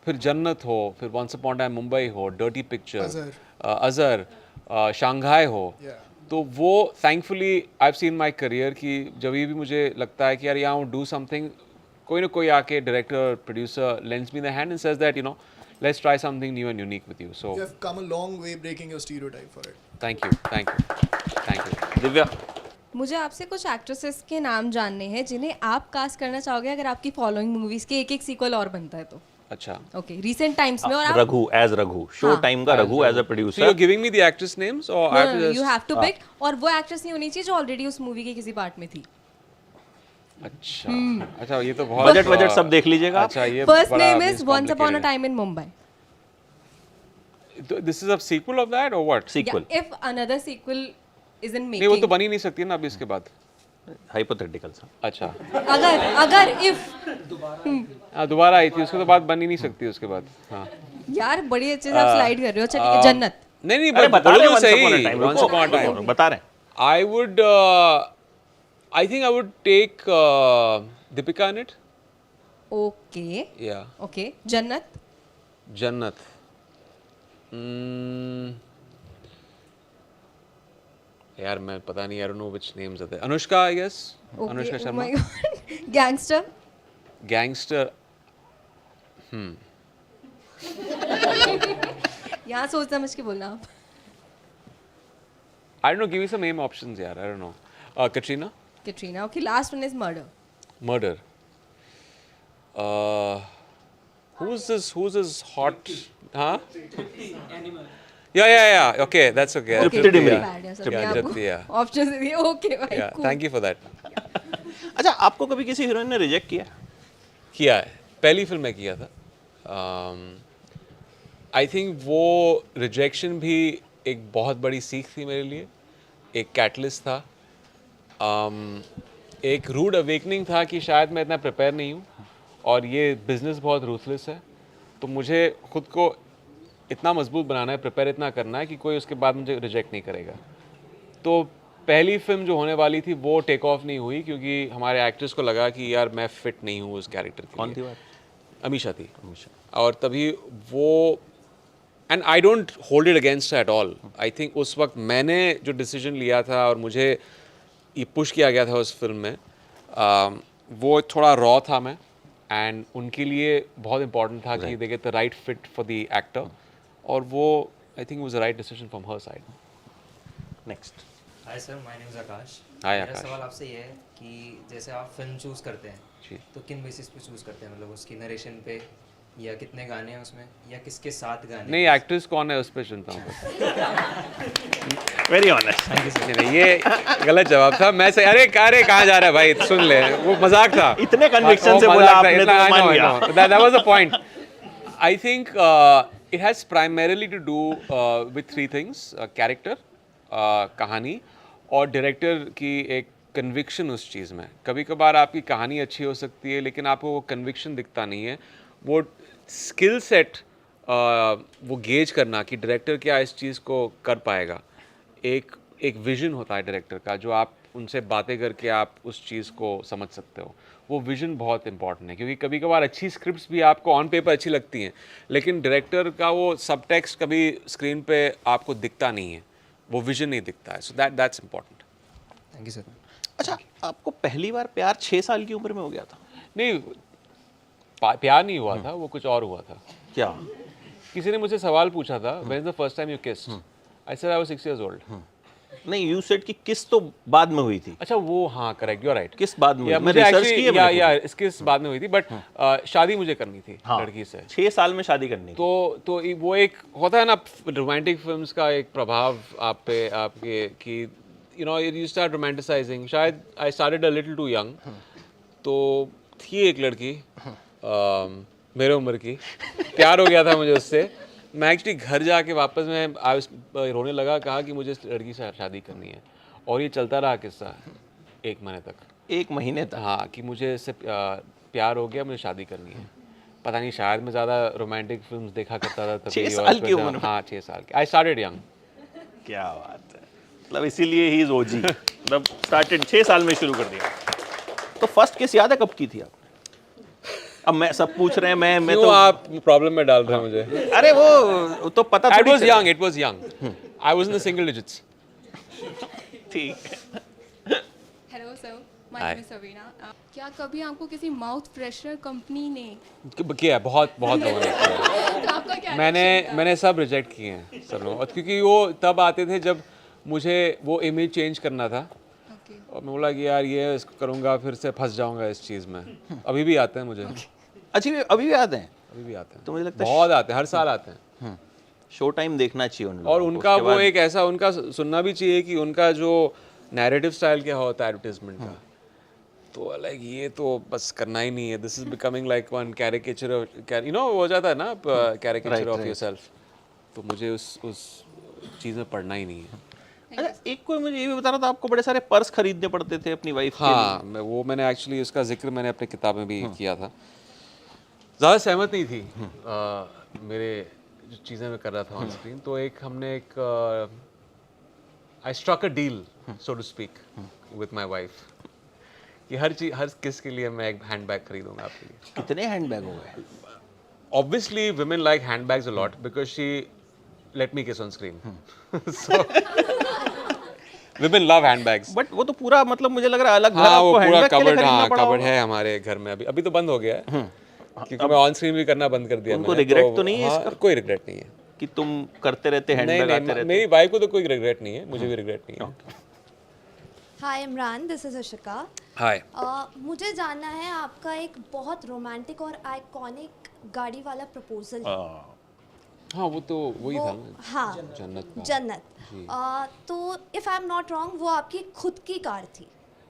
फिर जन्नत हो, फिर वंस अपॉन टाइम मुंबई हो, डर्टी पिक्चर, अजहर, शंघाई हो. तो वो thankfully I have seen my career कि जब भी मुझे लगता है कि यार यहाँ डू समथिंग, कोई ना कोई आके director producer lens me the hand and says that let's try something new and unique with you. So you have come a long way breaking your stereotype for it. Thank you. Divya. मुझे आपसे कुछ actresses के नाम जानने हैं जिन्हें आप cast करना चाहोगे अगर आपकी फॉलोइंग मूवीज के एक सीक्वल और बनता है तो. अच्छा. ओके, रीसेंट टाइम्स में. और आप Raghu, as Raghu, show time का Raghu as a producer. So you're giving me the actress names or I have to just... you have to pick. और वो एक्ट्रेस नहीं होनी चाहिए जो ऑलरेडी उस मूवी के किसी पार्ट में थी. अच्छा, ये तो बहुत बजट सब देख लीजिएगा. अच्छा, ये first name is once upon a time in Mumbai. This is a sequel of that or what? Sequel. Yeah, if another sequel is in making. नहीं, वो तो बनी नहीं सकती ना अभी इसके बाद. Hypothetical सा. अच्छा. अगर if दोबारा आई थी, उसके तो बाद बनी नहीं सकती उसके बाद. हाँ. यार बड़ी अच्छे से आप स्लाइड कर रहे हो. चलिए जन्नत. नहीं बता रहे हैं सही. Once upon a time. बता रहे हैं. I think I would take Deepika in it. Okay. Yeah. Okay. जन्नत. यार मैं पता नहीं, I don't know which names are there. Anushka, I guess. Anushka Sharma. Gangster. Gangster. यहाँ सोच समझ के बोलना आप. I don't know, give me some name options यार, I don't know. Katrina? Katrina. Okay, last one is murder. Murder. Who's this hot? Huh? Yeah. Okay, that's okay. Tripti Dimri. Tripti, yeah. Options दिए. Okay, भाई. Yeah, cool. thank you for that. अच्छा, आपको कभी किसी heroine ने reject किया? किया है, पहली फिल्म में किया था. आई थिंक वो रिजेक्शन भी एक बहुत बड़ी सीख थी मेरे लिए, एक कैटलिस्ट था, एक रूड अवेकनिंग था कि शायद मैं इतना प्रिपेयर नहीं हूँ और ये बिज़नेस बहुत रूथलेस है, तो मुझे खुद को इतना मजबूत बनाना है, प्रिपेयर इतना करना है कि कोई उसके बाद मुझे रिजेक्ट नहीं करेगा. तो पहली फिल्म जो होने वाली थी वो टेक ऑफ नहीं हुई क्योंकि हमारे एक्टर्स को लगा कि यार मैं फिट नहीं हूँ उस कैरेक्टर के लिए. कौन थी बात? अमीशा थी. और तभी वो, and I don't hold it against at all. I think उस वक्त मैंने जो डिसीजन लिया था और मुझे ये पुश किया गया था उस फिल्म में, वो थोड़ा रॉ था मैं, एंड उनके लिए बहुत इंपॉर्टेंट था कि they get the right fit for the actor, और वो I think was the right decision from her side. Next. Hi sir, my name is Akash. Hi मेरा आकाश. सवाल आपसे ये है कि जैसे आप फिल्म चूज़ करते हैं जी, तो किन बेसिस पे चूज़ करते हैं, मतलब उसकी नरेशन पे, या कितने गाने हैं उसमें, या किसके साथ गाने? नहीं, एक्टर्स कौन है उस पर चुनता हूँ. Very honest. नहीं, ये गलत जवाब था. मैं से अरे कहाँ जा रहा है भाई, सुन ले, वो मजाक था. इतने कन्विक्शन से बोला आपने तो मान लिया. That was the point. I think it has primarily to do with three things: character, कहानी, और डायरेक्टर की एक कन्विक्शन उस चीज़ में. कभी कभार आपकी कहानी अच्छी हो सकती है लेकिन आपको वो कन्विक्शन दिखता नहीं है. वो स्किल सेट, वो गेज करना कि डायरेक्टर क्या इस चीज़ को कर पाएगा, एक विजन होता है डायरेक्टर का जो आप उनसे बातें करके आप उस चीज़ को समझ सकते हो. वो विजन बहुत इंपॉर्टेंट है क्योंकि कभी कभार अच्छी स्क्रिप्ट्स भी आपको ऑन पेपर अच्छी लगती हैं लेकिन डायरेक्टर का वो सब टेक्स्ट कभी स्क्रीन पे आपको दिखता नहीं है, वो विजन नहीं दिखता है. So that's important. Thank you sir. अच्छा, आपको पहली बार प्यार 6 साल की उम्र में हो गया था? नहीं, प्यार नहीं हुआ था, वो कुछ और हुआ था. क्या? किसी ने मुझसे सवाल पूछा था, when is the first time you kissed? I said I was 6 years old. नहीं, यू सेड कि किस तो बाद में हुई थी. अच्छा, वो हाँ, करेक्ट, यू आर राइट. किस बाद में? मैं रिसर्च की है. या किस बाद में हुई थी, बट शादी मुझे करनी थी लड़की से. 6 साल में शादी करनी. तो वो एक होता है ना रोमांटिक फिल्म्स का एक प्रभाव आप पे, आपके कि you know you start romanticising. शायद I started a little too young. तो थी एक लड़की मेरे उम्र की, प्यार हो गया था मुझे उससे. मैं एक्चुअली घर जाके वापस मैं रोने लगा, कहा कि मुझे इस लड़की से शादी करनी है, और ये चलता रहा किस्सा 1 महीने तक. 1 महीने तक? हाँ, कि मुझे इससे प्यार हो गया, मुझे शादी करनी है. पता नहीं, शायद मैं ज़्यादा रोमांटिक फिल्म्स देखा करता था तभी. 6 साल की उम्र में? हाँ, 6 साल की. I started young. क्या बात है, मतलब इसीलिए ही इज ओजी. मतलब स्टार्टेड 6 साल में शुरू कर दिया. तो फर्स्ट किस याद है कब की थी आप? अब मैं सब पूछ रहे हैं, मैं तो आप प्रॉब्लम में डाल रहे हैं मुझे. अरे वो तो पता था. It was young. I was in the single digits. ठीक. Hello sir, my name is Savina. क्या कभी आपको किसी माउथ फ्रेशनर कंपनी ने किया? बहुत लोगों ने किया. तो आपका क्या? मैंने सब रिजेक्ट किए हैं, सब लोग, क्योंकि वो तब आते थे जब मुझे वो इमेज चेंज करना था. और मैं बोला कि यार ये इसको करूँगा फिर से फंस जाऊँगा इस चीज़ में. अभी भी आते हैं मुझे. अच्छा, अभी भी आते हैं? अभी भी आते हैं. तो मुझे लगता है बहुत आते हैं, हर साल आते हैं. शो टाइम देखना चाहिए उन लोगों और को. उनका वो एक ऐसा, उनका सुनना भी चाहिए कि उनका जो नैरेटिव स्टाइल क्या होता है एडवर्टाइजमेंट का. तो लाइक ये तो बस करना ही नहीं है. This is becoming like one caricature, you know, हो जाता है ना कैरिकेचर ऑफ योरसेल्फ. तो मुझे उस चीज़ में पढ़ना ही नहीं है. अच्छा, एक कोई मुझे ये भी बता रहा था आपको बड़े सारे पर्स खरीदने पड़ते थे अपनी वाइफ के लिए. हाँ, मैंने एक्चुअली उसका जिक्र मैंने अपनी किताब में भी किया था. ज़्यादा सहमत नहीं थी मेरे जो चीज़ें मैं कर रहा था ऑन स्क्रीन. तो I struck a deal, so to speak, with my wife कि हर किस के लिए मैं एक हैंडबैग खरीदूंगा आपके लिए. कितने हैंडबैग हो गए? Obviously, women like handbags a lot because she let me kiss on screen. So, Women love handbags. But वो तो पूरा मतलब मुझे लग रहा है अलग घर हाँ, वो आपको पूरा handbag के लिए कबर्ड, खरीदना हाँ पड़ा कबर्ड होगा। है हमारे घर में अभी तो बंद हो गया है क्योंकि मैं ऑन स्क्रीन भी करना बंद कर दिया उनको मैंने, regret तो नहीं है हाँ, इसका? कोई रिग्रेट नहीं है कि तुम करते रहते नहीं हैंडबैग आते नहीं रहते। मेरी वाइफ को तो कोई रिग्रेट नहीं है, मुझे भी रिग्रेट नहीं है। हाय इमरान, दिस इज अशिका। हाय। मुझे जानना है आपका एक बहुत रोमांटिक और आइकॉनिक गाड़ी वाला प्रपोजल। हाँ वो तो वही था ना, हाँ जन्नत का। जन्नत। जी। तो if I am not wrong वो आपकी खुद की कार थी,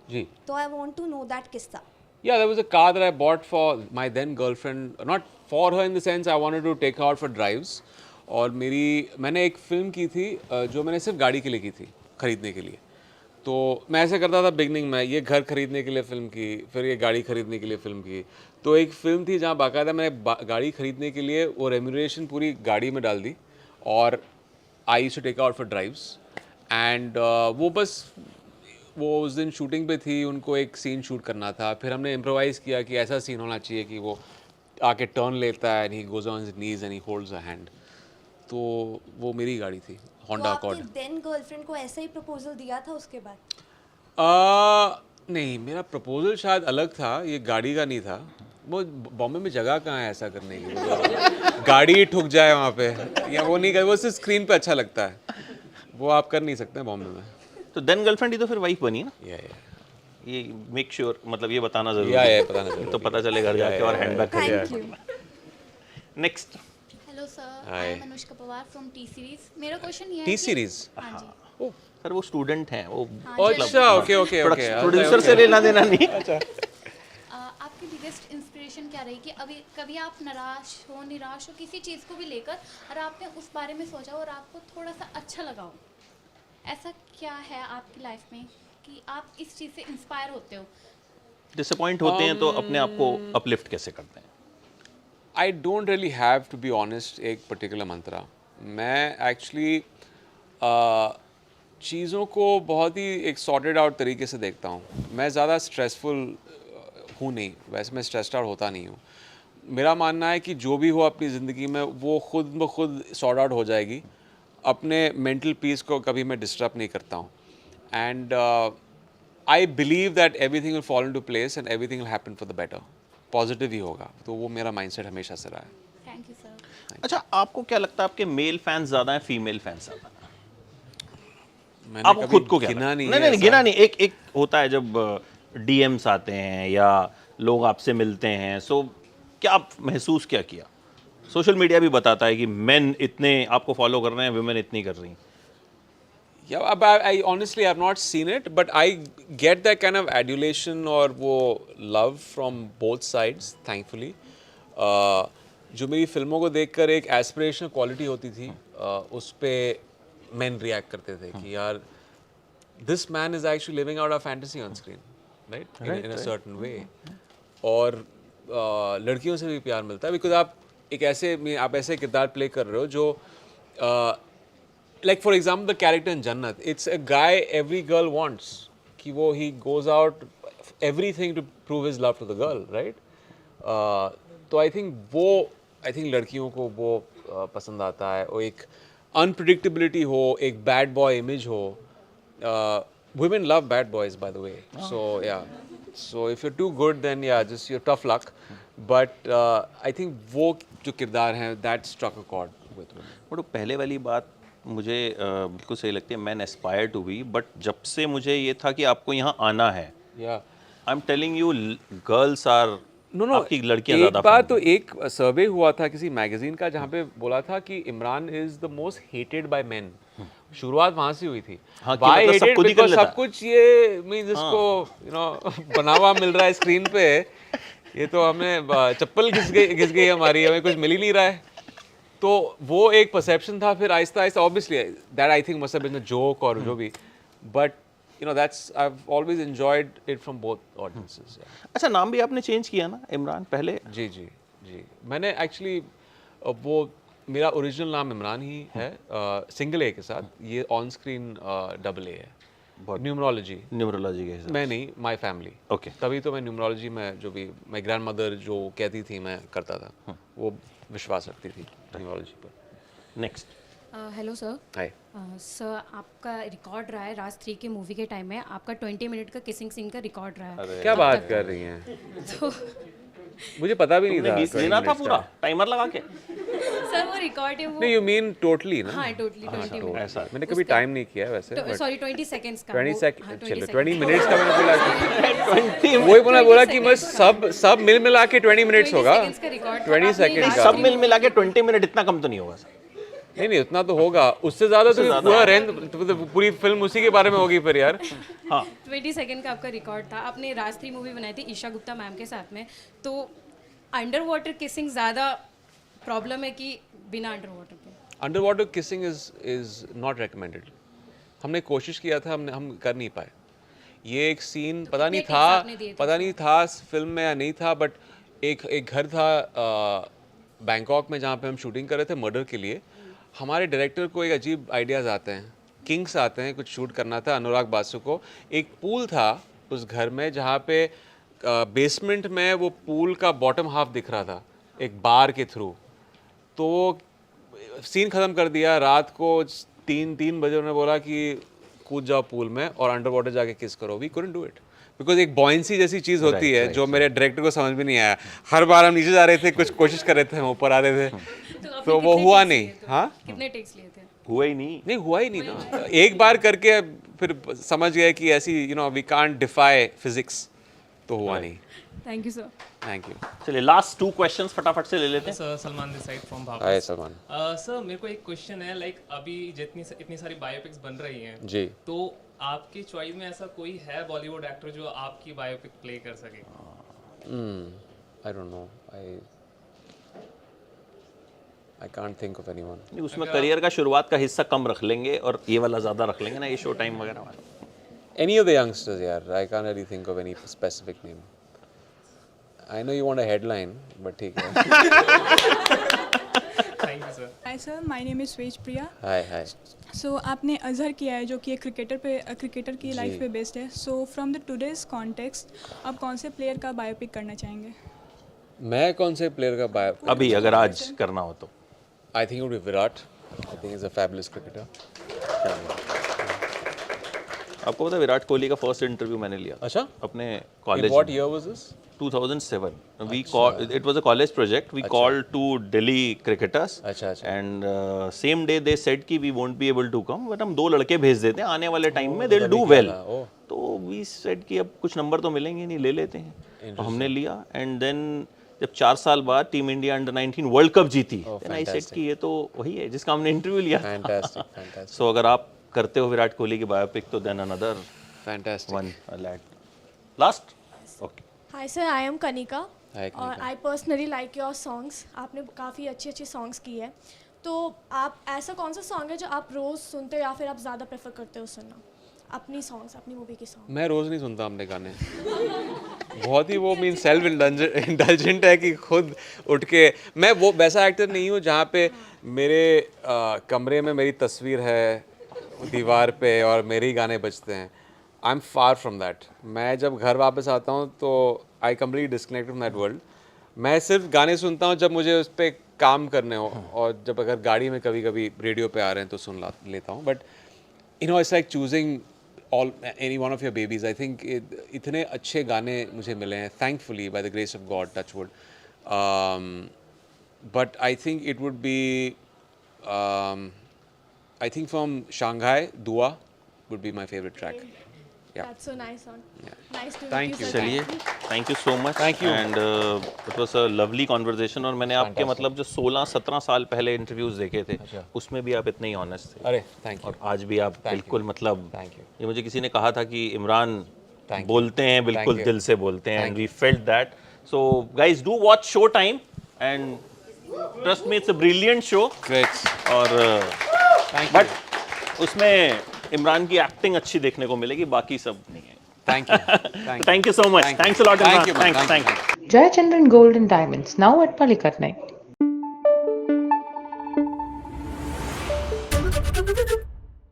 जी। तो I want to know that किस्सा। Yeah, there was a car that I bought for my then girlfriend, not for her in the sense I wanted to take her out for drives. और मैंने एक film की थी जो मैंने सिर्फ गाड़ी के लिए की थी, खरीदने के लिए। तो मैं ऐसे करता था बिगनिंग में, ये घर खरीदने के लिए फ़िल्म की, फिर ये गाड़ी खरीदने के लिए फ़िल्म की। तो एक फ़िल्म थी जहाँ बाकायदा मैंने गाड़ी खरीदने के लिए वो रेम्यूनरेशन पूरी गाड़ी में डाल दी और I used to take out for drives and वो बस वो उस दिन शूटिंग पे थी, उनको एक सीन शूट करना था। फिर हमने इम्प्रोवाइज़ किया कि ऐसा सीन होना चाहिए कि वो आके टर्न लेता है and he goes on his knees and he holds a hand. तो वो मेरी गाड़ी थी, होंडा अकॉर्ड। आपने देन गर्लफ्रेंड को ऐसा ही प्रपोजल दिया था उसके बाद? नहीं, मेरा प्रपोजल शायद अलग था, ये गाड़ी का नहीं था। वो बॉम्बे में जगह कहाँ है ऐसा करने की, गाड़ी ठुक जाए वहाँ पे, या वो नहीं कर, वो सिर्फ स्क्रीन पे अच्छा लगता है, वो आप कर नहीं सकते बॉम्बे में। तो देन गर्लफ्रेंड ही तो फिर वाइफ बनी ना। ये मेक श्योर मतलब ये बताना जरूरी है, बताना जरूरी तो पता चले घर जाके और हैंडबैग खरीद। Next. Hello sir, Hi. I am Anushka Pawar from T series. मेरा क्वेश्चन ये है टी कि- सीरीज? हाँ जी। सर वो स्टूडेंट हैं वो। अच्छा, ओके ओके ओके। प्रोड्यूसर से लेना देना नहीं। अच्छा। आपकी बिगेस्ट इंस्पिरेशन क्या रही कि अभी कभी आप निराश हो किसी चीज़ को भी लेकर और आपने उस बारे में सोचा और आपको थोड़ा सा अच्छा लगा हो, ऐसा क्या है आपकी लाइफ में कि आप इस चीज़ से इंस्पायर होते हो? डिसअपॉइंट होते हैं तो अपने आप को अपलिफ्ट कैसे करते हैं? I don't really have to be honest एक पर्टिकुलर मंत्रा। मैं एक्चुअली चीज़ों को बहुत ही एक सॉर्टेड आउट तरीके से देखता हूँ। मैं ज़्यादा स्ट्रेसफुल हूँ नहीं, वैसे मैं स्ट्रेस्ड आउट होता नहीं हूँ। मेरा मानना है कि जो भी हो अपनी ज़िंदगी में वो खुद ब खुद सॉर्ट आउट हो जाएगी। अपने मेंटल पीस को कभी मैं डिस्टर्ब नहीं करता हूँ and I believe that everything will fall into place and everything will happen for the better. Positive ही होगा, तो वो मेरा माइंडसेट हमेशा से रहा है। Thank you sir. अच्छा, आपको क्या लगता है आपके मेल फैंस ज़्यादा हैं फीमेल फैंस ज़्यादा हैं? मैंने आप कभी खुद को क्या गिना नहीं नहीं है नहीं ऐसा। गिना नहीं, एक होता है जब डीएम्स आते हैं या लोग आपसे मिलते हैं, सो क्या आप महसूस क्या किया? सोशल मीडिया भी बताता है कि मेन इतने आपको फॉलो कर रहे हैं, वुमेन इतनी कर रही हैं। Yeah, I honestly have not seen it, but I get that kind of adulation और वो love from both sides, thankfully. जो मेरी फिल्मों को देखकर एक एस्पिरेशनल क्वालिटी होती थी, उस पे men react करते थे कि यार this man is actually living out a fantasy on screen, right? In a certain way. और लड़कियों से भी प्यार मिलता है बिकॉज आप ऐसे किरदार प्ले कर रहे हो जो like for example the character in Jannat, it's a guy every girl wants कि वो he goes out everything to prove his love to the girl, right? तो I think लड़कियों को वो पसंद आता है, और एक unpredictability हो, एक bad boy image हो। Women love bad boys by the way, so yeah, so if you're too good then yeah, just you're tough luck, but I think वो जो किरदार हैं that struck a chord with women। वो पहले वाली बात मुझे बिल्कुल सही लगती है, man aspire to be, but जब से मुझे ये था कि आपको यहाँ आना है, I am telling you girls are आपकी लड़कियाँ ज़्यादा। एक बार तो एक सर्वे हुआ था किसी मैगजीन का जहाँ पे बोला था कि Imran is the most hated by men. शुरुआत वहाँ से हुई थी। हाँ, Why मतलब सब hated? कुछ ही कर Because लेता सब कुछ ये मीन जिसको बना हुआ मिल रहा है स्क्रीन पे, ये तो हमें चप्पल घिस गई हमारी, हमें कुछ मिल ही नहीं रहा है। तो वो एक परसेप्शन था, फिर आहिस्ता आहिस्ता obviously that I think must have been a joke और जो भी, but you know that's I have always enjoyed it from both audiences. अच्छा, नाम भी आपने चेंज किया ना इमरान पहले? जी जी जी, मैंने एक्चुअली वो मेरा ओरिजिनल नाम इमरान ही है सिंगल ए के साथ, ये ऑन स्क्रीन डबल ए है। न्यूमरोलॉजी के हिसाब मैं नहीं, माय फैमिली। ओके, तभी तो मैं न्यूमरोलॉजी में जो भी माय ग्रैंडमदर जो कहती थी मैं करता था, वो विश्वास रखती थी न्यूमरोलॉजी पर। Next. Hello sir. Hi. Sir आपका रिकॉर्ड रहा है राज 3 के मूवी के टाइम में, आपका 20 मिनट का किसिंग सीन का रिकॉर्ड रहा है। क्या बात कर रही हैं? तो मुझे पता भी नहीं था। लेना था पूरा टाइमर लगा के। सर वो रिकॉर्ड है वो। नहीं, यू मीन टोटली ना? हाँ टोटली 20 मिनट। ऐसा मैंने कभी टाइम नहीं किया वैसे। सॉरी 20 सेकंड्स का। 20 सेकंड, चलो 20 मिनट्स का मैंने बोला। वही बोला कि मैं सब मिला के 20 मिनट्स होगा। 20 सेकंड का सब मिला के 20 मिनट इतना कम तो नहीं होगा सर। नहीं उतना तो होगा, उससे ज्यादा तो पूरा रेंज पूरी फिल्म उसी के बारे में होगी फिर यार। हाँ 20 सेकंड का आपका रिकॉर्ड था। आपने राज 3 मूवी बनाई थी ईशा गुप्ता मैम के साथ में, तो अंडर वाटर किसिंग ज़्यादा प्रॉब्लम है कि बिना अंडर वाटर के? Under water kissing is not recommended. हमने कोशिश किया था, हम कर नहीं पाए। ये एक सीन पता नहीं था फिल्म में या नहीं था, बट एक घर था बैंकॉक में जहाँ पे हम शूटिंग कर रहे थे मर्डर के लिए। हमारे डायरेक्टर को एक अजीब आइडियाज़ आते हैं, किंग्स आते हैं, कुछ शूट करना था अनुराग बासु को। एक पूल था उस घर में जहाँ पे बेसमेंट में वो पूल का बॉटम हाफ दिख रहा था एक बार के थ्रू। तो सीन ख़त्म कर दिया, रात को 3 बजे उन्होंने बोला कि कूद जाओ पूल में और अंडर वाटर जाके किस करो। We couldn't do it because एक बॉयंसी जैसी चीज़ होती है जो मेरे डायरेक्टर को समझ में नहीं आया। हर बार हम नीचे जा रहे थे, कुछ कोशिश कर रहे थे, हम ऊपर आ रहे थे, तो वो हुआ नहीं। हाँ कितने टेक्स लिए थे? हुआ ही नहीं ना। एक बार करके फिर समझ गए कि ऐसी वी कांट डिफाई फिजिक्स, तो हुआ नहीं। Thank you sir. Thank you. चलिए लास्ट 2 क्वेश्चंस फटाफट से ले लेते हैं। Sir Salman this side from Bhavna. Hi Salman. Sir मेरे को एक क्वेश्चन है, लाइक अभी इतनी सारी बायोपिक्स बन रही हैं जी, तो आपकी चॉइस में ऐसा कोई है बॉलीवुड एक्टर जो आपकी बायोपिक प्ले कर सके? आई don't no, I can't think of anyone. नहीं, उसमें करियर का शुरुआत का हिस्सा कम रख लेंगे और ये वाला ज़्यादा रख लेंगे ना, ये शो टाइम वगैरह वाला। Any of the youngsters, यार, I can't really think of any specific name. I know you want a headline, but ठीक है। Thank you sir. Hi sir, my name is Swej Priya. Hi. So आपने अजहर किया है जो कि एक cricketer की लाइफ पे बेस्ड है। So from the today's context, आप कौन से प्लेयर का बायोपिक करना चाहेंगे? मैं कौन से प्लेयर का बायोपिक? अभी अगर आज करना हो तो I think it would be Virat. I think he's a fabulous cricketer. आपको पता है विराट कोहली का फर्स्ट इंटरव्यू मैंने लिया। अच्छा? अपने college. What year was this? 2007. We called, it was a college project. We called 2 Delhi cricketers. And same day they said कि we won't be able to come, but हम 2 लड़के भेज देते हैं, आने वाले टाइम में they'll do well. तो we said कि अब कुछ नंबर तो मिलेंगे नहीं, ले लेते हैं। तो हमने लिया and then जब 4 साल बाद team India under 19 world cup जीती, then I said कि ये तो वही है जिसका हमने इंटरव्यू लिया। Fantastic. So अगर आप करते हो विराट कोहली की बायोपिक तो then another fantastic one lad. Last? Okay. Hi sir, I am Kanika. Hi, Kanika. और I personally like your songs. आपने काफ़ी अच्छी सॉन्ग्स की है, तो आप ऐसा कौन सा सॉन्ग है जो आप रोज़ सुनते हो या फिर आप ज़्यादा प्रेफर करते हो सुनना? अपनी सॉन्ग्स, अपनी मूवी की सॉन्ग। मैं रोज़ नहीं सुनता अपने गाने। बहुत ही वो मीन सेल्फ इंडल्जेंट है कि खुद उठ के, मैं वो वैसा एक्टर नहीं हूँ जहाँ पे मेरे कमरे में मेरी तस्वीर है दीवार पे और मेरे ही गाने बजते हैं। I am far from that. मैं जब घर वापस आता हूँ तो I completely disconnect from that world. मैं सिर्फ गाने सुनता हूँ जब मुझे उस पर काम करने हो, और जब अगर गाड़ी में कभी कभी रेडियो पे आ रहे हैं तो सुन लेता हूँ। But it's like choosing any one of your babies. I think इतने अच्छे गाने मुझे मिले हैं, thankfully, by the grace of God, touch wood. But I think it would be I think from Shanghai, Dua would be my favorite track. Yeah. That's so nice song. Nice to Thank meet you. you. चलिए, thank you so much. Thank you. And it was a lovely conversation. और मैंने आपके मतलब जो 16-17 साल पहले interviews देखे थे, उसमें भी आप इतने ही ऑनेस्ट थे। अरे थैंक यू। और आज भी आप बिल्कुल मतलब, ये मुझे किसी ने कहा था कि इमरान बोलते हैं बिल्कुल दिल से बोलते हैं, and we felt that. So guys, do watch Showtime and trust me, it's a brilliant show. Great. और बट उसमें इमरान की एक्टिंग अच्छी देखने को मिलेगी, बाकी सब नहीं है। Thank you. Thank you so much. Thanks a lot, Imran. Thanks. Jayachandran Gold and Diamonds, now at Palikatnai.